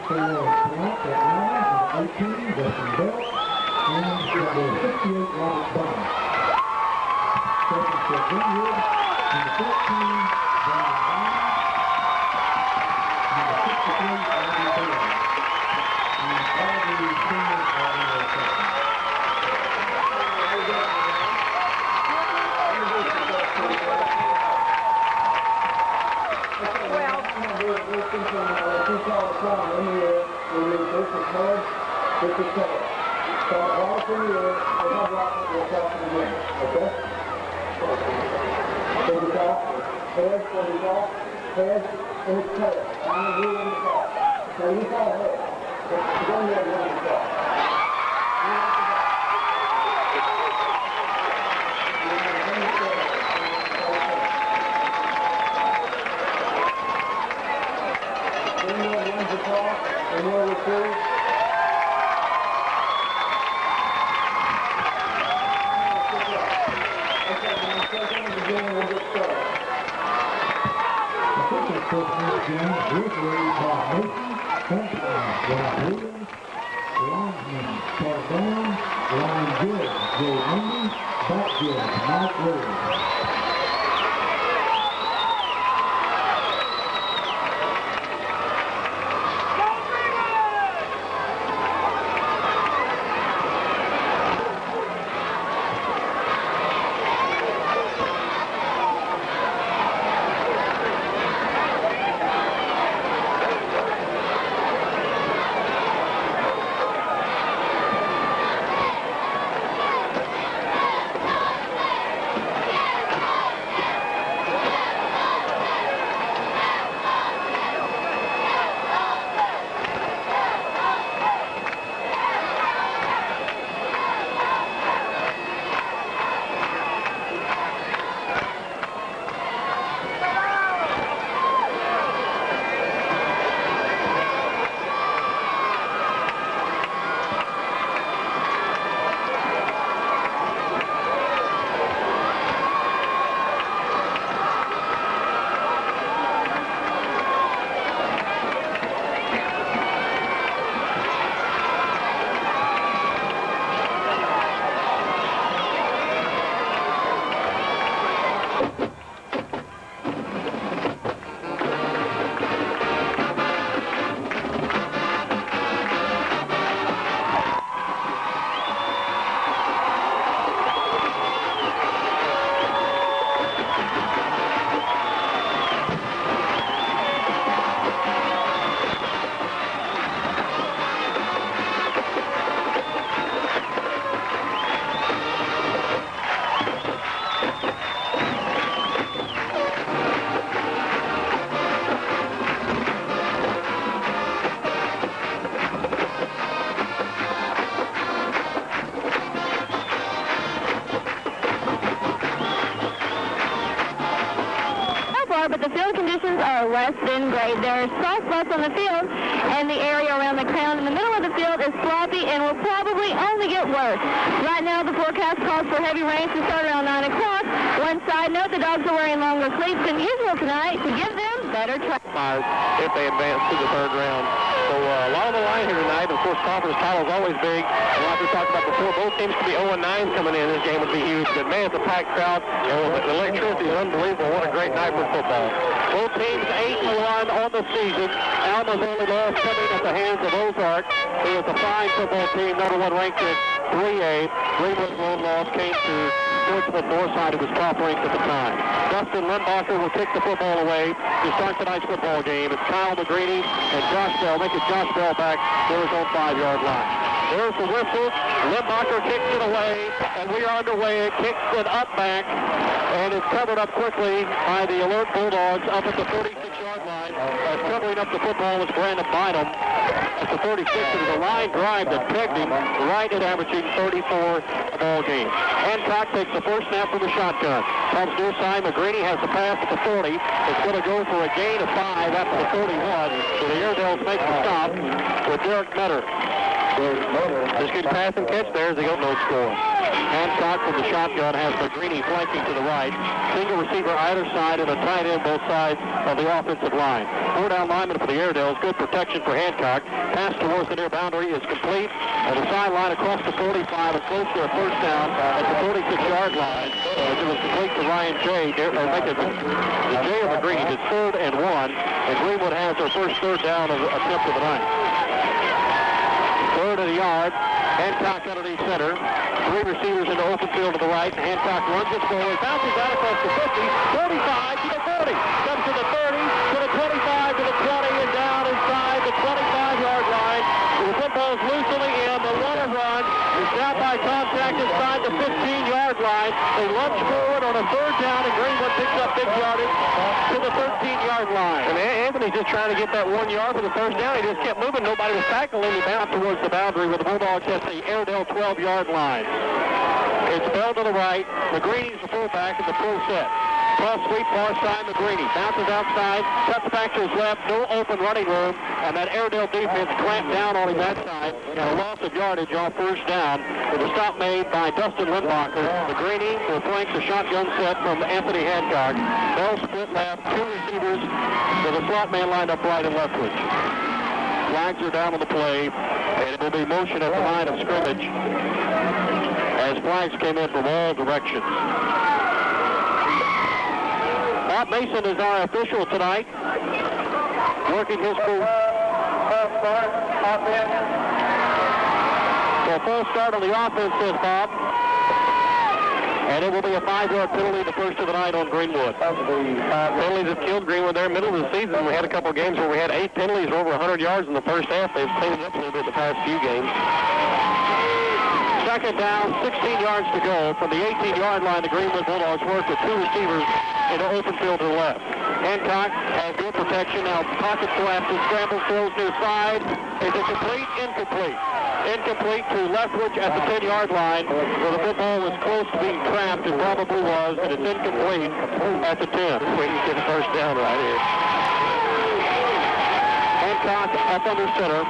for Blount at Alma, number 18, Justin Bell, and number 68, Robert Bond. Second for Greenwood, number 13, Brian Bond, number 63, Andy Bell. And all the seniors are in their second. This is color. So all from you, we'll have rock, we'll talk again. Okay? So the top, head, so the top, head, and it's tail. I'm going to do it in the top. So you call head. It's going to be in the top. Then we'll run the top, and we'll retrieve. James Woodward, Bob Mason, Frontline, Rob Williams, lineman, Paul Brown, line judge, Joe Mundy, back judge, Mike Williams. But the field conditions are less than great. There are soft spots on the field, and the area around the crown in the middle of the field is sloppy and will probably only get worse. Right now, the forecast calls for heavy rain to start around 9 o'clock. One side note, the Dogs are wearing longer cleats than usual tonight to give them better track. If they advance to the third round. So a lot on the line here tonight. Of course, conference title is always big. And like we talked about before, both teams could be 0-9 coming in. This game would be huge. But man, it's a packed crowd. And the electricity is unbelievable. What a great night for football. Both teams 8-1 on the season. Alma's only loss coming at the hands of Ozark, who is a fine football team, number 1 ranked at 3A. Greenwood's lone loss came to Portsmouth Northside, who was top ranked at the time. Dustin Limbacher will kick the football away to start tonight's football game. It's Kyle McGreeny and Josh Bell making Josh Bell back to his own 5-yard line. There's the whistle. Limbacher kicks it away, and we are underway. It kicks it up back, and it's covered up quickly by the alert Bulldogs up at the 36-yard line. Covering up the football was Brandon Bynum at the 36. It was a line drive that pegged him right at averaging 34 a ball game. Hancock takes the first snap from the shotgun. Comes near side. McGreeny has the pass at the 40. It's going to go for a gain of 5 after the 41. So the Airedales make the stop with Derek Metter. Just good pass and catch there as they go no score. Hancock from the shotgun has McGreeny flanking to the right. Single receiver either side and a tight end both sides of the offensive line. 4 down lineman for the Airedales. Good protection for Hancock. Pass towards the near boundary is complete. On the sideline across the 45 is close to a first down at the 46-yard line. As it was complete to Ryan J. The J of McGreeny is 3rd and 1. And Greenwood has their first third down attempt of the night. 3rd of the yard. Hancock underneath center. 3 receivers in the open field to the right. Hancock runs it forward. Bounces out across the 50. 45 to the 40. Comes to the 30. To the 25 to the 20. And down inside the 25-yard line. The football is loose on the end. The runner run is down by contact inside the 15-yard line. They lunge forward on a 3rd down. And Greenwood picks up big yardage to the 13-yard line. And Anthony's just trying to get that 1 yard for the first down. He just kept moving. Nobody was tackling him. He bounced towards the boundary with the Bulldogs at the Airedale 12-yard line. It's Bell to the right. McGreeny's the fullback in the full set. Cross sweep, far side, McGreeny. Bounces outside, cuts back to his left, no open running room, and that Airedale defense clamped down on him that side, and a loss of yardage off first down with a stop made by Dustin Lindbacher. McGreeny will flank the shotgun set from Anthony Hancock. Bell split left, 2 receivers with a slot man lined up right and leftward. Flags are down on the play, and it will be motion at the line of scrimmage as flags came in from all directions. Bob Mason is our official tonight, working his full start offense. So full start on the offense, says Bob. And it will be a 5-yard penalty, the first of the night on Greenwood. Penalties have killed Greenwood there middle of the season. We had a couple of games where we had 8 penalties over 100 yards in the first half. They've cleaned it up a little bit the past few games. 2nd down, 16 yards to go. From the 18-yard line, the Greenwood Bulldogs work with 2 receivers in the open field to the left. Hancock has good protection. Now pocket collapses, scrambles, throws near side. Is it complete? Incomplete. Incomplete to Leftwich at the 10-yard line, where the football was close to being trapped. It probably was, and it's incomplete at the 10. We can get a first down right here. Hancock up under center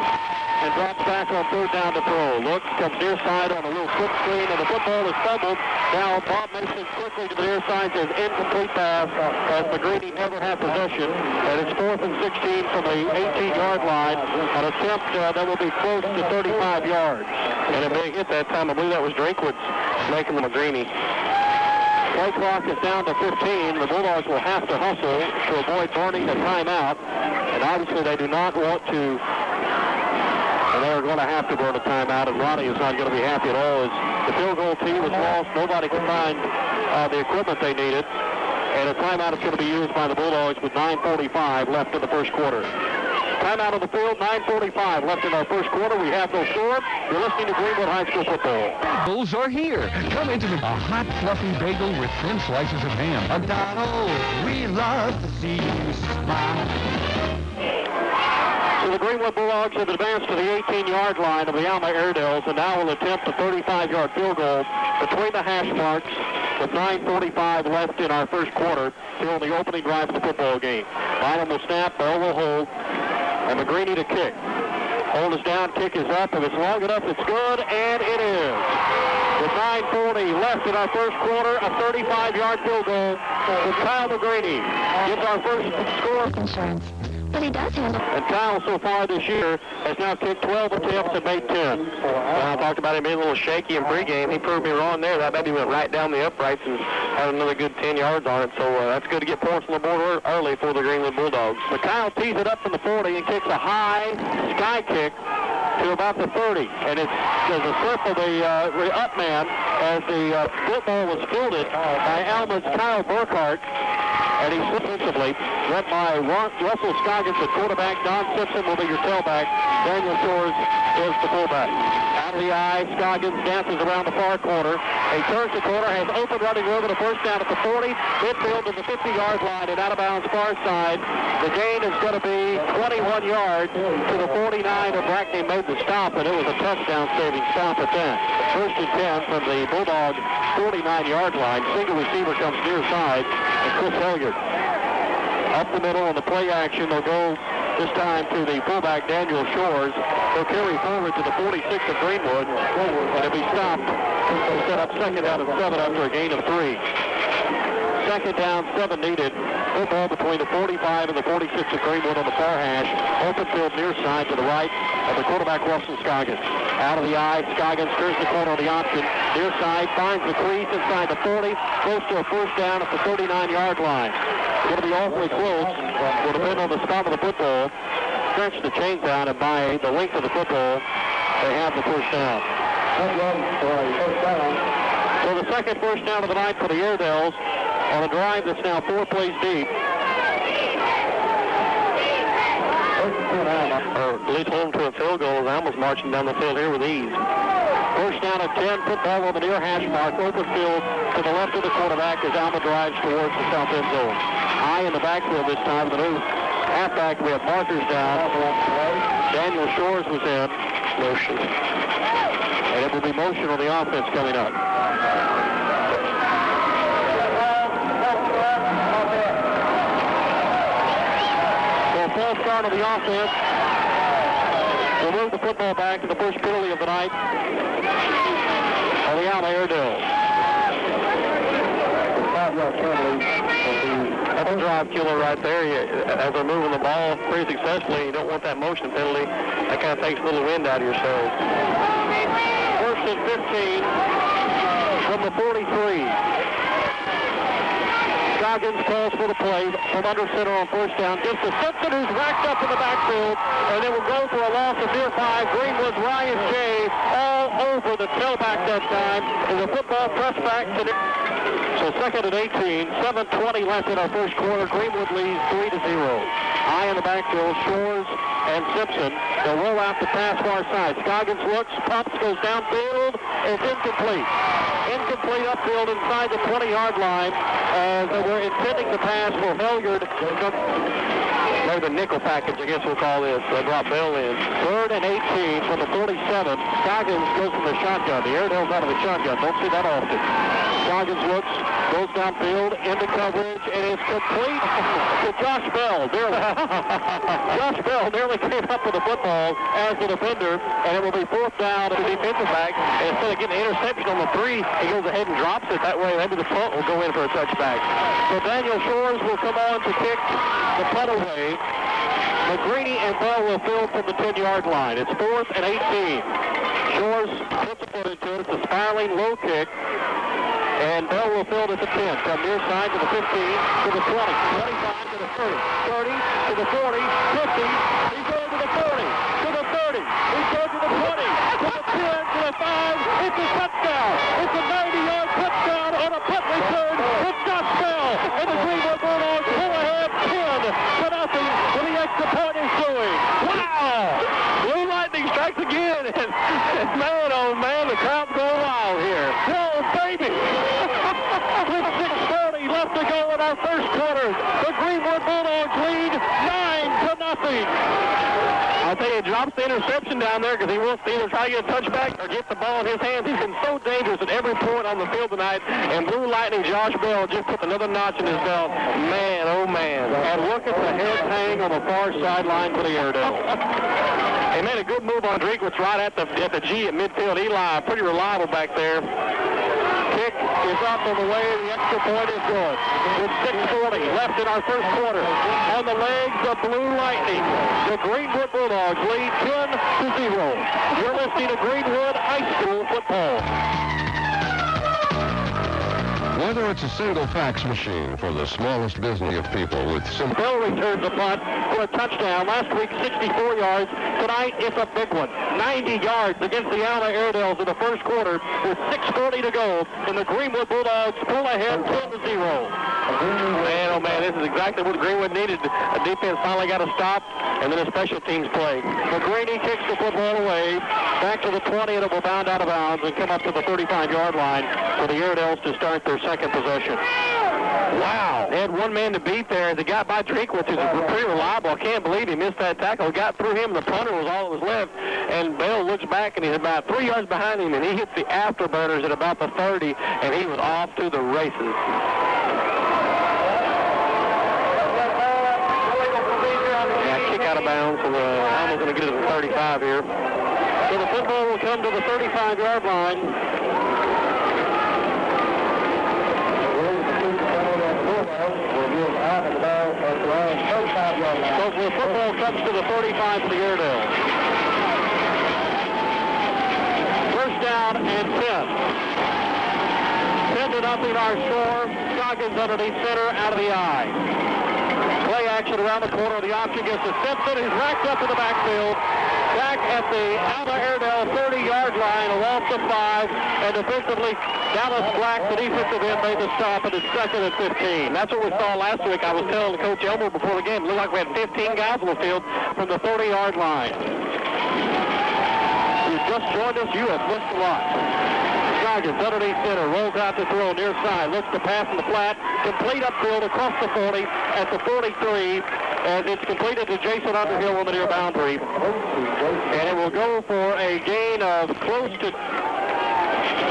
and drops back on 3rd down to throw. Looks, comes near side on a little quick screen, and the football is fumbled. Now Bob Mason quickly to the near side says incomplete pass, as McGreeny never had possession. And it's 4th and 16 from the 18-yard line. An attempt that will be close to 35 yards. And a big hit that time. I believe that was Drinkwitz making the McGreeny. Play clock is down to 15. The Bulldogs will have to hustle to avoid burning the timeout. And obviously they do not want to. And they're going to have to burn a timeout, and Ronnie is not going to be happy at all. As the field goal tee was lost, nobody could find the equipment they needed. And a timeout is going to be used by the Bulldogs with 9:45 left in the first quarter. Timeout on the field, 9:45 left in our first quarter. We have no score. You're listening to Greenwood High School football. Bagels are here. Come into a hot, fluffy bagel with thin slices of ham. O'Donnell, we love to see you smile. So the Greenwood Bulldogs have advanced to the 18-yard line of the Alma Airedales, and now will attempt a 35-yard field goal between the hash marks with 9:45 left in our first quarter here on the opening drive of the football game. Bottom will snap, Bell will hold, and McGreeny to kick. Hold is down, kick is up. If it's long enough, it's good, and it is. With 9:40 left in our first quarter, a 35-yard field goal from Kyle McGreeny gives our first score. Insurance. But he does handle. And Kyle, so far this year, has now kicked 12 attempts and made 10. I talked about him being a little shaky in pregame. He proved me wrong there. That baby went right down the uprights and had another good 10 yards on it. So that's good to get points on the board early for the Greenwood Bulldogs. But Kyle tees it up from the 40 and kicks a high sky kick to about the 30. And there's a slip of the up man as the football was fielded by Alma's Kyle Burkhart. And he's defensively led by Russell Scoggins, the quarterback. Don Simpson will be your tailback. Daniel Shores is the fullback. Out of the eye, Scoggins dances around the far corner. He turns the corner, has open running room and a first down at the 40. Midfield to the 50-yard line and out of bounds far side. The gain is going to be 21 yards to the 49 of Brackney made the stop, and it was a touchdown-saving stop at that. First and 10 from the Bulldog 49-yard line. Single receiver comes near side, and Chris Hilliard up the middle on the play action. They'll go this time to the fullback, Daniel Shores. He'll carry forward to the 46 of Greenwood, and he'll be stopped. He'll set up second down and 7 after a gain of 3. Second down, 7 needed. Football between the 45 and the 46 of Greenwood on the far hash. Open field near side to the right of the quarterback, Russell Scoggins. Out of the eye, Scoggins turns the corner on the option. Near side, finds the crease inside the 40. Close to a first down at the 39-yard line. Going to be awfully close. Will depend on the spot of the football. Stretch the chains out, and by the length of the football, they have the first down. So the second first down of the night for the Airedales on a drive that's now 4 plays deep. Or at least home to a field goal as Alma's marching down the field here with ease. First down at 10, football on the near hash mark, open field to the left of the quarterback as Alma drives towards the south end zone. High in the backfield this time, the new halfback, we have markers down. Daniel Shores was in. Motion. And it will be motion on the offense coming up. False start of the offense. We'll move the football back to the first penalty of the night on the Alma Airedales. That's a drive killer right there. As they're moving the ball pretty successfully, you don't want that motion penalty. That kind of takes a little wind out of your sails. First and 15 from the 43. Scoggins calls for the play from under center on first down. Gets to Simpson, who's racked up in the backfield, and they will go for a loss of near 5. Greenwood's Ryan Jay all over the tailback that time. And the football press back to the... So second and 18, 7:20 left in our first quarter. Greenwood leads 3-0. High in the backfield, Shores and Simpson. They'll roll out the pass far side. Scoggins looks, pumps, goes downfield. It's incomplete. Incomplete upfield inside the 20-yard line as they were intending to pass for Hilliard. Or the nickel package, I guess we'll call this. They brought Bell in. Third and 18 from the 47. Scoggins goes from the shotgun. The Airedales out of the shotgun. Don't see that often. Scoggins looks, goes downfield, into coverage, and it's complete to Josh Bell. Josh Bell nearly came up with the football as the defender, and it will be fourth down to the defensive back. And instead of getting an interception on the 3, he goes ahead and drops it. That way, maybe the punt will go in for a touchback. So Daniel Shores will come on to kick the punt away. McGreeny and Bell will field from the 10-yard line. It's 4th and 18. Shores puts a foot into it. It's a spiraling low kick. And Bell will field at the 10. From near side to the 15, to the 20, 25 to the 30, 30 to the 40, 50. He's going to the 40, to the 30. He's going to the 20, to the 10, to the 5. It's a touchdown. It's a 90-yard touchdown on a punt return. It's Josh Bell. And the Greenwood Bulldogs pull ahead 10-0 when the extra point is going. Wow! Blue Lightning strikes again. And man, oh man, the crowd's going wild here. Whoa, baby! With 6:40 left to go in our first quarter, the Greenwood Bulldogs lead 9-0. I'll tell you, he drops the interception down there because he wants to either try to get a touchback or get the ball in his hands. He's been so dangerous at every point on the field tonight. And Blue Lightning Josh Bell just put another notch in his belt. Man, oh man. And look at the head hang on the far sideline for the Airedales. He made a good move on Drinkwitz right at the G at midfield. Eli, pretty reliable back there. Kick is up on the way. The extra point is good. With 6:40 left in our first quarter. On the legs of Blue Lightning, the Greenwood Bulldogs lead 10-0. You're listening to Greenwood High School football. Whether it's a single fax machine for the smallest business of people with some... Bell returns the punt for a touchdown. Last week, 64 yards. Tonight, it's a big one. 90 yards against the Alma Airedales in the first quarter with 6:40 to go. And the Greenwood Bulldogs pull ahead 10-0. Man, oh man, this is exactly what Greenwood needed. The defense finally got a stop, and then a special teams play. McGreeny kicks the football away. Back to the 20, and it will bound out of bounds and come up to the 35-yard line for the Airedales to start their second possession. Wow. They had one man to beat there. They got by Drinkwitz, who's pretty reliable. I can't believe he missed that tackle. Got through him. The punter was all that was left. And Bell looks back, and he's about 3 yards behind him, and he hits the afterburners at about the 30, and he was off to the races. out of bounds, so Alma's going to get it to the 35 here. So the football will come to the 35-yard line. So the football comes to the 35 for the Airedale. First down and 10. 10-0 our score. Scoggins underneath center, out of the eye. Play action around the corner. The option gets to Simpson. He's racked up in the backfield. Back at the Alma Airedale 30-yard line, a loss of 5, and defensively, Dallas Black, the defensive end, made the stop, and it's 2nd and 15. That's what we saw last week. I was telling Coach Elmer before the game, it looked like we had 15 guys on the field from the 30-yard line. You just joined us, you have missed a lot. Scoggins underneath center, rolls out to throw near side, looks to pass in the flat, complete upfield across the 40 at the 43, and it's completed to Jason Underhill on the near boundary. And it will go for a gain of close to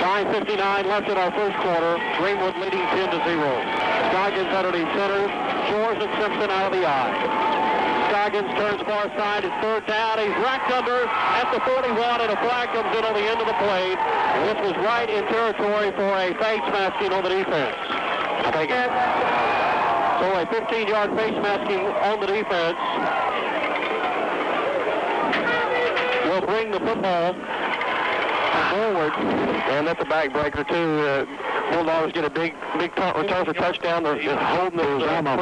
5:59 left in our first quarter. Greenwood leading 10-0. Scoggins underneath center, Shores and Simpson out of the eye. Scoggins turns far side, it's third down. He's racked under at the 41, and a flag comes in on the end of the play. This was right in territory for a face masking on the defense. I think so a 15-yard face masking on the defense will bring the football forward, and that's a backbreaker too. Bulldogs get a big punt return for touchdown. They're holding the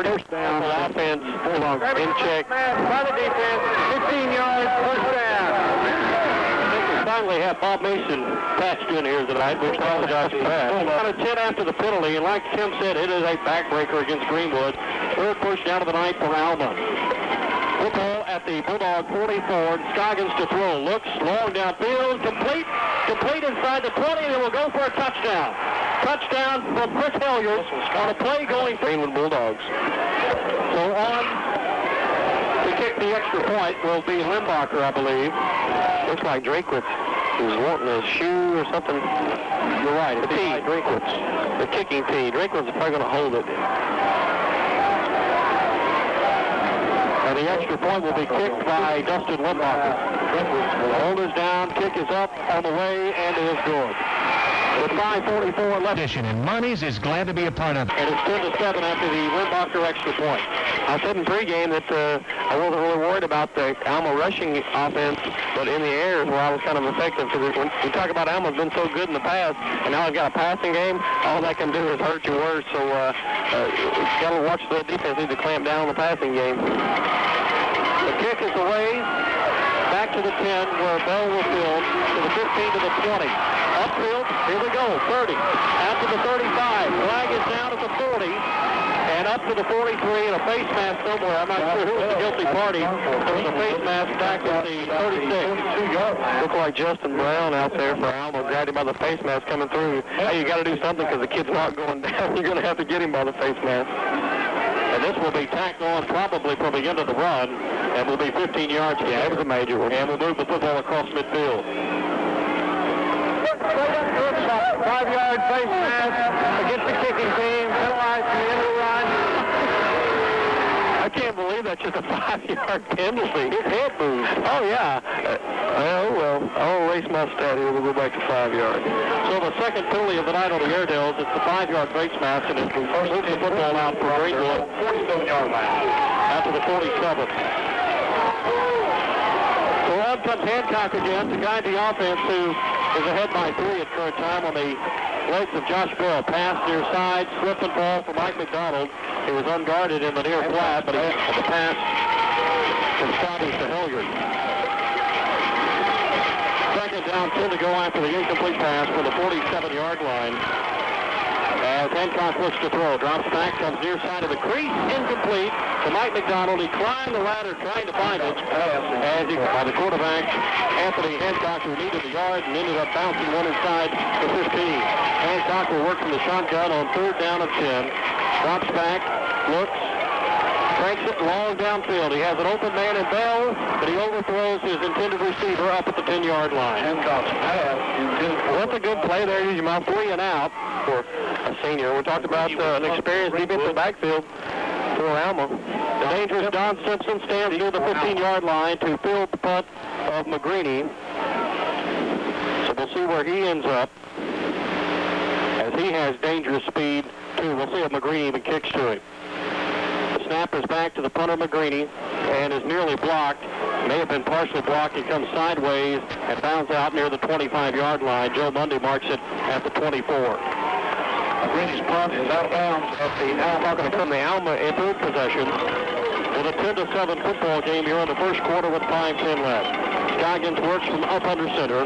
first down offense. Bulldogs in check by the defense. 15 yards, first down. I think we finally have Bob Mason patched in here tonight. We apologize for that. About a 10 after the penalty, and like Tim said, it is a backbreaker against Greenwood. Third push down to the 9th for Alma. Football at the Bulldog 44. Scoggins to throw. Looks long downfield. Complete inside the 20, and it will go for a touchdown. Touchdown from Chris Hilliard on a play going for Greenwood Bulldogs. So on to kick the extra point will be Limbacher, I believe. Looks like Drakewitz is wanting a shoe or something. You're right. The tee. Drakewitz. The kicking tee. Drakewitz is probably going to hold it. And the extra point will be kicked by Dustin Limbacher. Hold is down, kick is up, on the way, and it is good. With 5:44 left. And Monies is glad to be a part of it. And it's 10-7 after the Limbacher extra point. I said in pregame that I wasn't really worried about the Alma rushing offense, but in the air is where I was kind of effective. Because when we talk about Alma's been so good in the past, and now they've got a passing game, all they can do is hurt you worse. So got to watch the defense need to clamp down on the passing game. The kick is away. Back to the 10 where Bell will field to the 15 to the 20. Upfield, here we go, 30. Out to the 35. Flag is down at the 40. And up to the 43 and a face mask somewhere. I'm not sure who was the guilty party. There was a face mask back at the 36. Looked like Justin Brown out there for Alma. Grabbed him by the face mask coming through. Hey, you got to do something because the kid's not going down. You're going to have to get him by the face mask. And this will be tacked on probably from the end of the run, and will be 15 yards. Yeah, it was a major one. And we'll move the football across midfield. 5-yard face mask against the kicking team. Penalized from the end of the run. I can't believe that's just a 5-yard penalty. His head moved. Oh, yeah. Well, I'll erase my stat here. We'll go back to 5 yards. So the second penalty of the night on the Airedales, it's the 5-yard face mask, and it moves the football out for Greenwood. 47-yard line. After the 47th. So on comes Hancock again to guide the offense, who is ahead by 3 at current time on the legs of Josh Bell. Pass near side, slip and fall for Mike McDonald. He was unguarded in the near flat, but he had the pass from Scoggins to Hilliard. Second down, 10 to go after the incomplete pass for the 47-yard line. As Hancock looks to throw, drops back, comes near side of the crease, incomplete to Mike McDonald. He climbed the ladder trying to find it as he by the quarterback, Anthony Hancock, who needed the yard and ended up bouncing one inside the 15. Hancock will work from the shotgun on third down of 10. Drops back, looks, cranks it long downfield. He has an open man in Bell, but he overthrows his intended receiver up at the 10-yard line. Hancock's pass. That's a good play there. Use your mouth 3 and out for a senior. We talked about an experienced defensive backfield. So for Alma. The dangerous Don Simpson stands near the 15-yard line to field the punt of McGreeny. So we'll see where he ends up, as he has dangerous speed too. We'll see if McGreeny even kicks to him. The snap is back to the punter McGreeny and is nearly blocked. May have been partially blocked. He comes sideways and bounds out near the 25-yard line. Joe Mundy marks it at the 24. McGreeny's punt is out of bounds at the Alma. Going to come the Alma in third possession with a 10-7 football game here in the first quarter with 5:10 left. Scoggins works from up under center.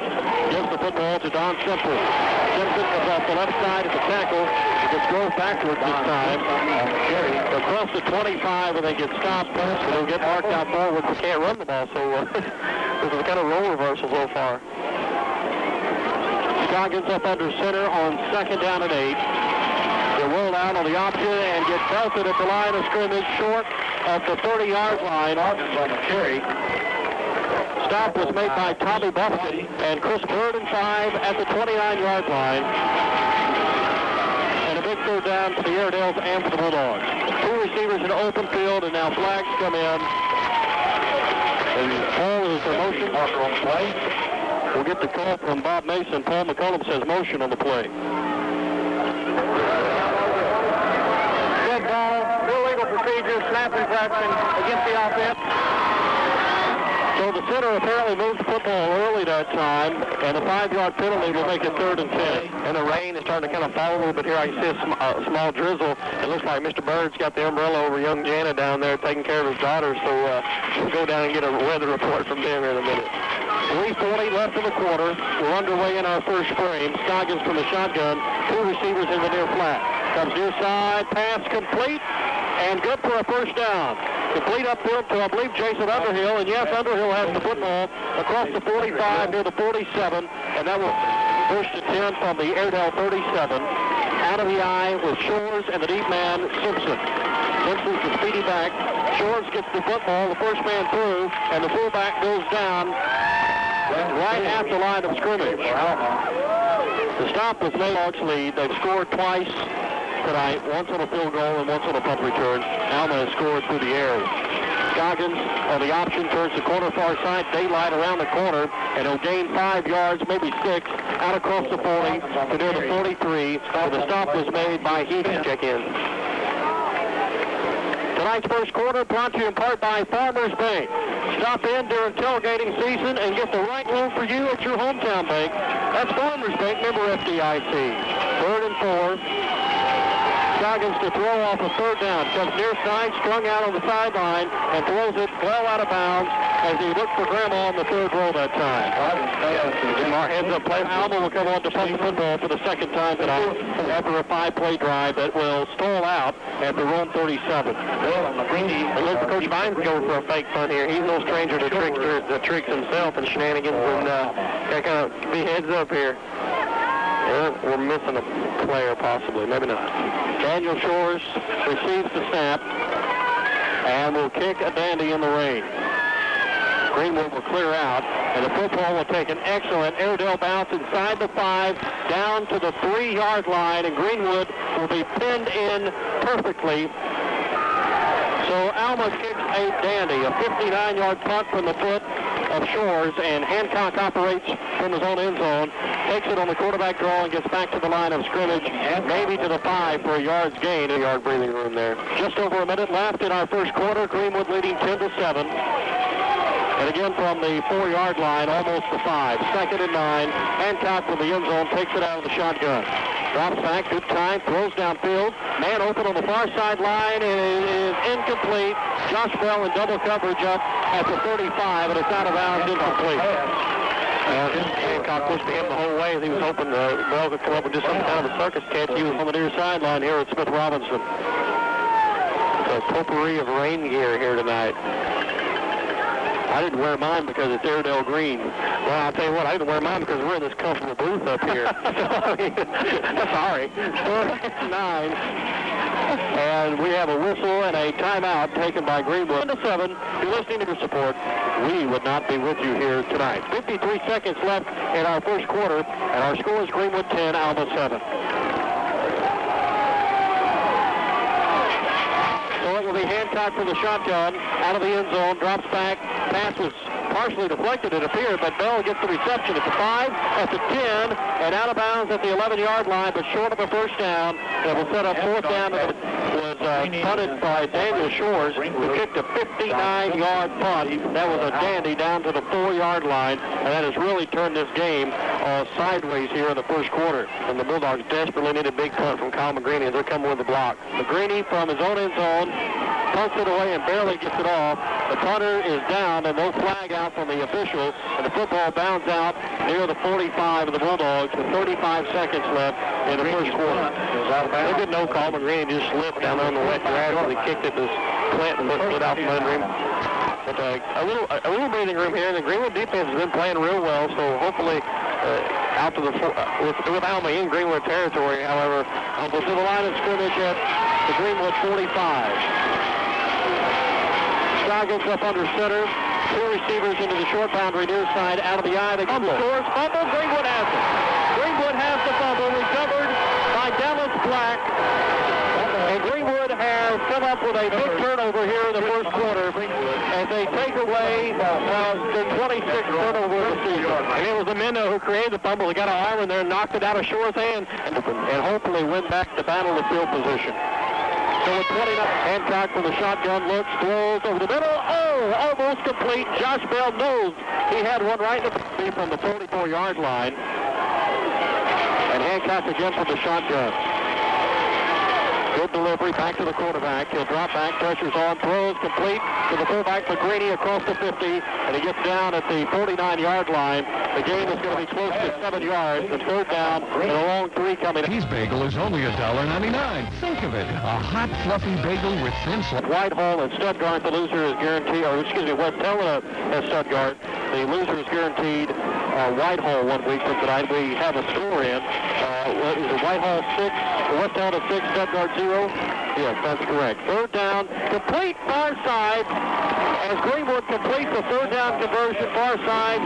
Gives the football to Don Simpson. Simpson comes off the left side at the tackle. He gets thrown backwards this time. Across the 25 and they get stopped. So they'll get marked out forward. We can't run the ball, so this is kind of role reversal so far. Scoggins up under center on 2nd down and 8. They roll out on the option and get belted at the line of scrimmage short of the 30-yard line. Stop was made by Tommy Buffett and Chris Bird and 5 at the 29-yard line. And a big third down for the Airedales and for the Bulldogs. 2 receivers in the open field, and now flags come in. And Paul is the motion marker on the play. We'll get the call from Bob Mason. Paul McCollum says motion on the play. Dead ball, illegal procedure, snap infraction against the offense. So the center apparently moved the football early that time, and a 5-yard penalty will make it 3rd and 10. And the rain is starting to kind of fall a little bit here. I can see a small drizzle. It looks like Mr. Bird's got the umbrella over young Janet down there taking care of his daughter, so we'll go down and get a weather report from them in a minute. 3:40 left in the quarter. We're underway in our first frame. Scoggins from the shotgun. 2 receivers in the near flat. Comes near side, pass complete, and good for a first down. Complete upfield to, I believe, Jason Underhill. And yes, Underhill has the football across the 45 near the 47. And that was first and 10 from the Airedale 37. Out of the eye with Shores and the deep man, Simpson. Simpson's the speedy back. Shores gets the football, the first man through, and the fullback goes down right at the line of scrimmage. The stop was Bulldogs lead. They've scored twice tonight, once on a field goal and once on a punt return. Alma has scored through the air. Scoggins on the option turns the corner far side, daylight around the corner, and he'll gain 5 yards, maybe 6, out across the 40 to near the 43. So the stop was made by Heath. Check in. Tonight's first quarter brought to you in part by Farmers Bank. Stop in during tailgating season and get the right loan for you at your hometown bank. That's Farmers Bank, member FDIC. 3rd and 4. Scoggins to throw off a 3rd down. Comes near side, strung out on the sideline, and throws it well out of bounds as he looked for Grandma on the 3rd row that time. Our heads up play. Alma will come on to punt the football for the 2nd time tonight after a 5-play drive that will stall out at the roam 37. It looks like Coach Vines going for a fake punt here. He's no stranger to tricks himself and shenanigans, and kind of be heads up here. We're missing a player, possibly. Maybe not. Daniel Shores receives the snap and will kick a dandy in the rain. Greenwood will clear out, and the football will take an excellent Airedale bounce inside the 5, down to the 3-yard line, and Greenwood will be pinned in perfectly. So Alma kicks a dandy, a 59-yard punt from the foot of Shores, and Hancock operates from his own end zone, takes it on the quarterback draw and gets back to the line of scrimmage, maybe to the 5 for a yard's gain. A yard breathing room there. Just over a minute left in our first quarter. Greenwood leading 10-7. And again from the 4-yard line, almost the 5. 2nd and 9. Hancock from the end zone takes it out of the shotgun. Drops back, good time, throws downfield. Man open on the far sideline, and it is incomplete. Josh Bell in double coverage up at the 35, and it's out of bounds, incomplete. Hancock pushed him the whole way as he was hoping Bell could come up with just some kind of a circus catch. He was on the near sideline here at Smith Robinson. It's a potpourri of rain gear here tonight. I didn't wear mine because it's Airedale green. Well, I'll tell you what, I didn't wear mine because we're in this comfortable booth up here. Sorry. 9. And we have a whistle and a timeout taken by Greenwood. 7. You're listening to your support. We would not be with you here tonight. 53 seconds left in our first quarter, and our score is Greenwood 10, Alma 7. So it will be Hancock from the shotgun, out of the end zone, drops back. Pass was partially deflected, it appeared, but Bell gets the reception at the 5, at the 10, and out of bounds at the 11-yard line, but short of a first down. That will set up fourth down. Was punted by Daniel Shores, who kicked a 59-yard punt. That was a dandy down to the 4-yard line, and that has really turned this game sideways here in the first quarter. And the Bulldogs desperately need a big punt from Kyle McGreeny, and they're coming with the block. McGreeny from his own end zone punts it away and barely gets it off. The punter is down, and no flag out from the official, and the football bounds out near the 45 of the Bulldogs with 35 seconds left in the first quarter. They did no call. McGreeny just slipped down on the wet grass and he kicked it to Clinton and split out from under him. But a little breathing room here, and the Greenwood defense has been playing real well, so hopefully out to the with Alma in Greenwood territory, however, we'll to the line of scrimmage at the Greenwood 45. Scoggins up under center. Two receivers into the short boundary near side, out of the eye. They get the scores. Fumble. Greenwood has it. Greenwood has the fumble, recovered by Dallas Black. And Greenwood has come up with a big turnover here in the first quarter as they take away the 26th turnover of the season. And it was Amendo who created the fumble. He got an arm in there and knocked it out of Shore's hand and hopefully win back the battle of field position. So with 29, Hancock from the shotgun looks, throws over the middle. Oh, almost complete. Josh Bell knows he had one right in the from the 44-yard line. And Hancock again from the shotgun. Good delivery back to the quarterback. He'll drop back, pressure's on, throws complete to the fullback McGreeny across the 50, and he gets down at the 49-yard line. The game is going to be close to 7 yards. The third down and a long 3 coming. Cheese bagel is only $1.99. Think of it, a hot, fluffy bagel with thin slices. Whitehall and Stuttgart, the loser is guaranteed, or excuse me, West Helena and Stuttgart. The loser is guaranteed Whitehall 1 week from tonight. We have a score in. Whitehall 6, West Helena 6, Stuttgart 0. Yes, that's correct. Third down, complete far side, as Greenwood completes the third down conversion far side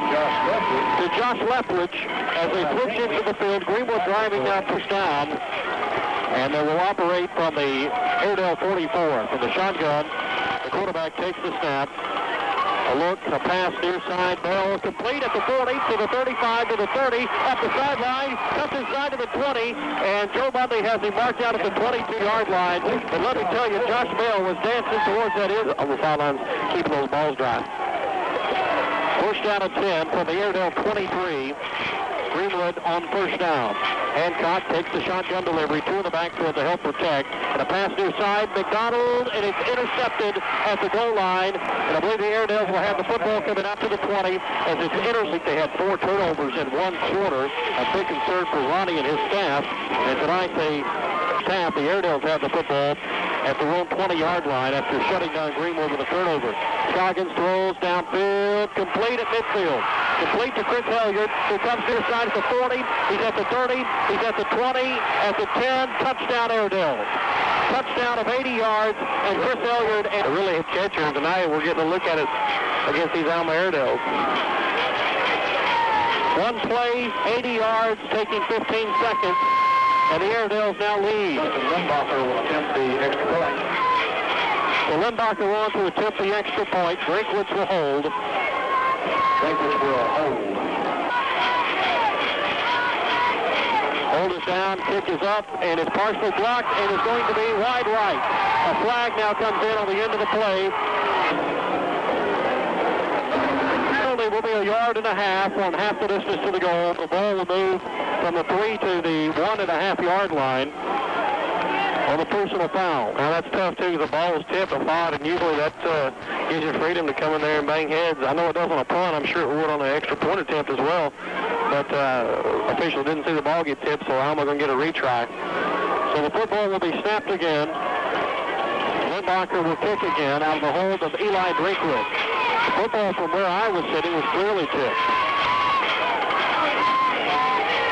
to Josh Leftwich as they switch into the field. Greenwood driving now first down, and they will operate from the Airedale 44. From the shotgun, the quarterback takes the snap. A look, a pass near side, Bell complete at the 40, to the 35, to the 30, up the sideline, cuts inside to the 20, and Joe Bundy has him marked out at the 22-yard line. But let me tell you, Josh Bell was dancing towards that end on the sidelines, keeping those balls dry. First down at 10 from the Airedale 23. Greenwood on first down. Hancock takes the shotgun delivery, 2 in the backfield to help protect. And a pass near side, McDonald, and it's intercepted at the goal line. And I believe the Airedales will have the football coming up to the 20 as it's intercepted. They had 4 turnovers in 1 quarter. A big concern for Ronnie and his staff. And tonight the Airedales have the football at their own 20-yard line after shutting down Greenwood with a turnover. Scoggins throws downfield, complete at midfield. Complete to Chris Hilliard, who comes near side at the 40. He's at the 30. He's at the 20. At the 10. Touchdown Airedale. Touchdown of 80 yards, and Chris Hilliard and a really hit catcher tonight. We're getting a look at it against these Alma Airedales. One play, 80 yards, taking 15 seconds. And the Airedales now lead. Limbacher will attempt the extra point. So Limbacher wants to attempt the extra point. Drinkwitz will hold. Drinkwitz will hold. Hold is down, kick is up, and it's partially blocked, and it's going to be wide right. A flag now comes in on the end of the play. Will be a yard and a half on half the distance to the goal. The ball will move from the 3 to the 1.5-yard line on the personal foul. Now that's tough too. The ball is tipped or fouled, and usually that gives you freedom to come in there and bang heads. I know it does on a punt. I'm sure it would on an extra point attempt as well. But official didn't see the ball get tipped, so Alma going to get a retry. So the football will be snapped again. Limbacher will kick again out of the hold of Eli Drinkwood. The football from where I was sitting was clearly tipped.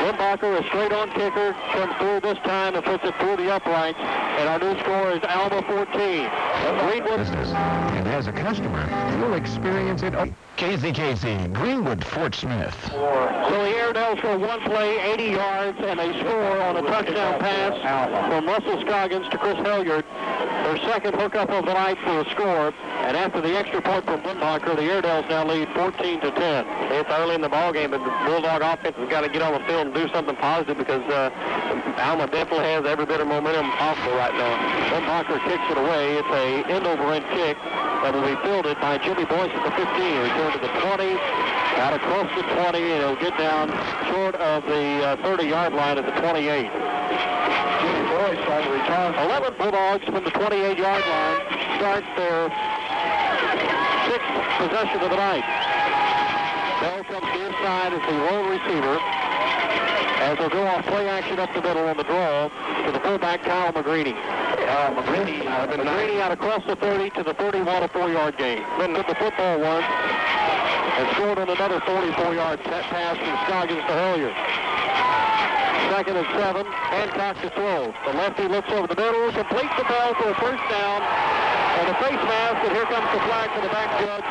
Limbacher, a straight-on kicker, comes through this time and puts it through the uprights. And our new score is Alma 14. Greenwood. Business. And as a customer, you'll experience it. KZKZ, Greenwood, Fort Smith. So the Airedales go one play, 80 yards, and they score on a touchdown pass from Russell Scoggins to Chris Hilliard. Their second hookup of the night for a score, and after the extra point from Bulldogs, the Airedales now lead 14-10. It's early in the ballgame, but the Bulldog offense has got to get on the field and do something positive because Alma definitely has every bit of momentum possible right now. Bulldogs kicks it away. It's a end-over-end kick that will be fielded by Jimmy Boyce at the 15. Return to the 20, out across the 20, and it'll get down short of the 30-yard line at the 28. Jimmy Boyce trying to return. 11 Bulldogs from the 28-yard line start their sixth possession of the night. Bell comes inside as the lone receiver, as they'll go off play action up the middle on the draw to the fullback, Kyle McGreeny. McGreeny out across the 30 to the 31, a 4-yard gain. Then took the football once and scored on another 44-yard pass from Scoggins to Hilliard. Second and 7, Hancock to throw. The lefty looks over the middle, completes the ball for a first down, and a face mask, and here comes the flag for the back judge,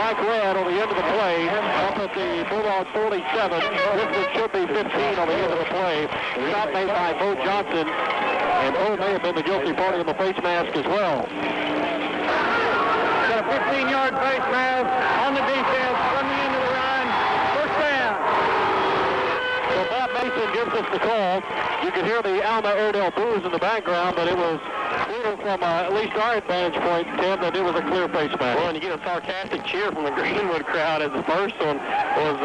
Mike Red, on the end of the play, up at the Bulldog 47. This one should be 15 on the end of the play. Shot made by Bo Johnson, and Bo may have been the guilty party on the face mask as well. Got a 15-yard face mask on the defense from the end of the run. First down. So Bob Mason gives us the call. You can hear the Alma Airedale boos in the background, but it was clear from at least our vantage point, Tim, that it was a clear face mask. Well, and you get a sarcastic cheer from the Greenwood crowd as the first one was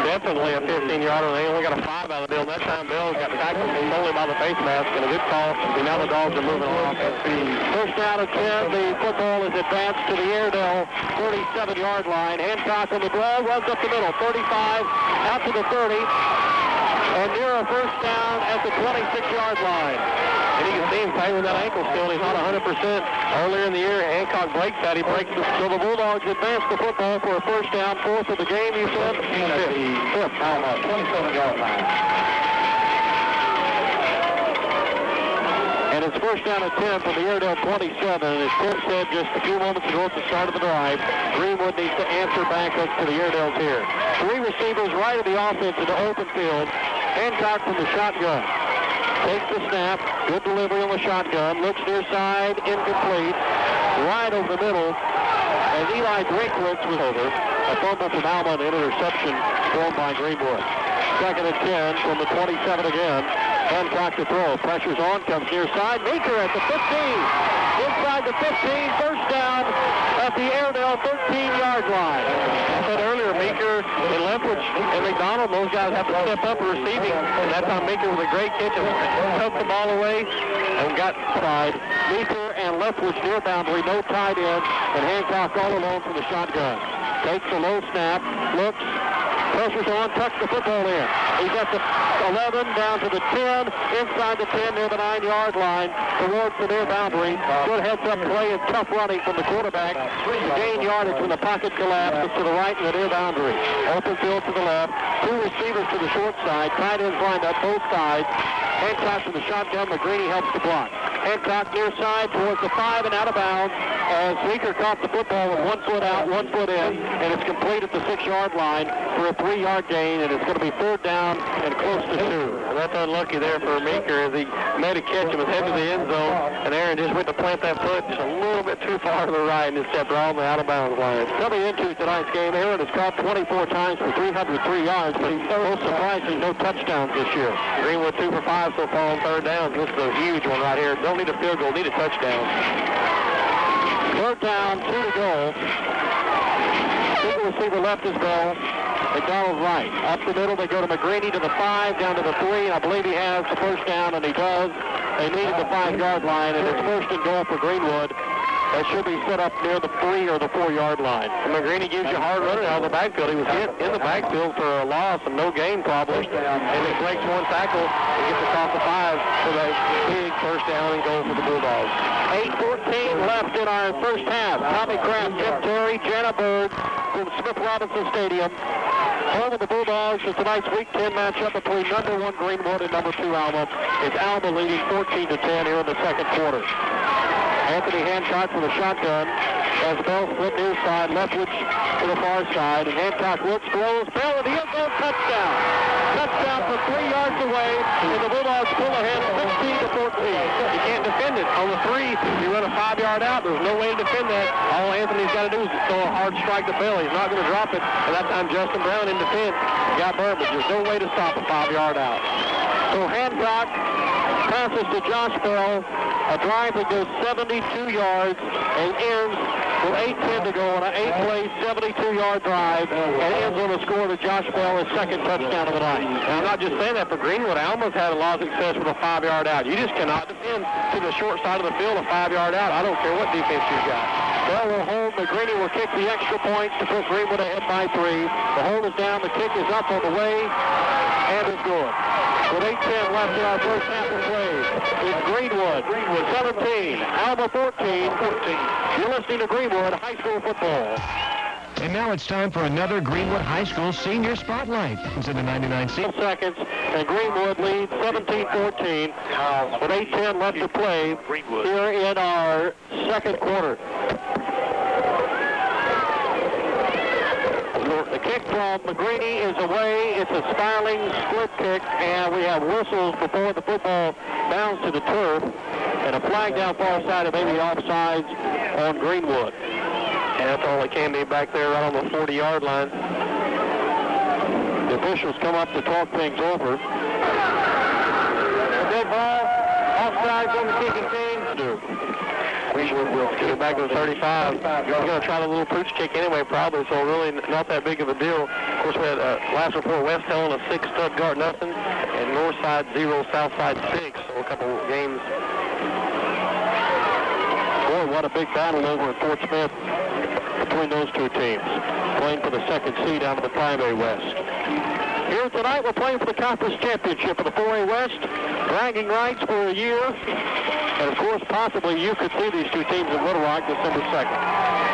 definitely a 15-yarder. They only got a 5 out of the deal. That time Bill got tackled solely by the face mask, and a good call. And now the Dogs are moving on. First down at 10. The football is advanced to the Airedale 37-yard line. Hancock on the draw, runs up the middle. 35 out to the 30. And near a first down at the 26-yard line. And you can see him playing with that ankle still. He's not 100%. Earlier in the year, Hancock breaks that. He breaks it. So the Bulldogs advance the football for a first down, fourth of the game, you said? Fifth. Alma, 27-yard line. And it's first down at 10 from the Airedale 27. And as Tim said just a few moments ago at the start of the drive, Greenwood needs to answer back up to the Airedales here. 3 receivers right of the offense in the open field. Hancock from the shotgun. Takes the snap, good delivery on the shotgun, looks near side, incomplete, right over the middle, as Eli Drinkwitz was over. A fumble from Alma and an interception thrown by Greenwood. Second and 10 from the 27 again. Hancock to throw, pressure's on, comes near side, Meeker at the 15. Inside the 15, first down at the Airedale 13-yard line. I said earlier, Meeker and Leftwich and McDonald, those guys have to step up for receiving, and that's how Meeker with a great catch and took the ball away and got tied. Meeker and Leftwich near boundary, no tight end, and Hancock all alone from the shotgun. Takes the low snap, looks, pressure's on, tucks the football in. He's at the 11, down to the 10, inside the 10 near the 9-yard line towards the near boundary. Good heads-up play and tough running from the quarterback. Gain yardage when the pocket collapses to the right and the near boundary. Open field to the left. 2 receivers to the short side. Tight ends lined up both sides. Hancock from the shotgun. McGreeny helps to block. Hancock near side towards the 5 and out of bounds as Meeker caught the football with 1 foot out, 1 foot in, and it's complete at the 6-yard line for a 3-yard gain, and it's going to be 3rd down and close to 2. Well, that's unlucky there for Meeker as he made a catch and was headed to the end zone, and Aaron just went to plant that foot just a little bit too far to the right and just stepped right on the out of bounds line. Coming into tonight's game, Aaron has caught 24 times for 303 yards, but he's most surprisingly no touchdowns this year. Greenwood 2 for 5 so far on 3rd down. This is a huge one right here. Don't need a field goal, need a touchdown. 3rd down, 2 to go. Single receiver left his ball. McDonald right. Up the middle, they go to McGreeny to the 5, down to the 3, and I believe he has the first down, and he does. They needed the 5-yard line, and it's 1st and goal for Greenwood. That should be set up near the 3 or the 4-yard line. And McGreeny gives you a hard runner out of the backfield. He was hit in the backfield for a loss and no gain probably. And he breaks 1 tackle and gets across the 5 for that big first down and goal for the Bulldogs. 8:14 left in our first half. Tommy Kraft, Jim Terry, Jana Bird from Smith Robinson Stadium. Home of the Bulldogs is tonight's Week 10 matchup between number 1 Greenwood and number 2 Alma. It's Alma leading 14-10 here in the second quarter. Anthony Hancock with a shotgun. As Bell split near side, Leftwich to the far side, and Hancock Wilkes throws. Bell in the end zone, touchdown. Touchdown from 3 yards away, and the Bulldogs pull ahead 16-14. You can't defend it. On the 3, you run a 5-yard out. There's no way to defend that. All Anthony's got to do is throw a hard strike to Bell. He's not going to drop it. And that time Justin Brown in defense got burned, but there's no way to stop a 5-yard out. So Hancock passes to Josh Bell, a drive that goes 72 yards and ends with 8:10 to go on an 8-play, 72-yard drive, and ends on a score to Josh Bell, his second touchdown of the night. And I'm not just saying that for Greenwood. Alma's had a lot of success with a 5-yard out. You just cannot defend to the short side of the field a 5-yard out. I don't care what defense you've got. Bell will hold, but Greeny will kick the extra points to put Greenwood ahead by 3. The hold is down, the kick is up on the way, and it's good. With 8:10 left in our first half of play, it's Greenwood 17, Alma 14. You're listening to Greenwood High School football. And now it's time for another Greenwood High School Senior Spotlight. It's in the 99 seat. Seconds, and Greenwood leads 17-14 with 8:10 left to play here in our second quarter. The kick from McGreeny is away. It's a spiraling split kick, and we have whistles before the football bounds to the turf, and a flag down far side of maybe offsides on Greenwood. And that's all it can be back there right on the 40-yard line. The officials come up to talk things over. A dead ball, offsides on the kicking team. We'll get back to the 35. He's going to try the little pooch kick anyway, probably, so really not that big of a deal. Of course, we had last report, West Helen a 6, Stuttgart nothing, and Northside 0, Southside 6. So a couple games. Boy, what a big battle over at Fort Smith between those two teams, playing for the second seed out of the primary West. Here tonight, we're playing for the conference championship of the 4A West. Bragging rights for a year. And, of course, possibly you could see these two teams in Little Rock December 2nd.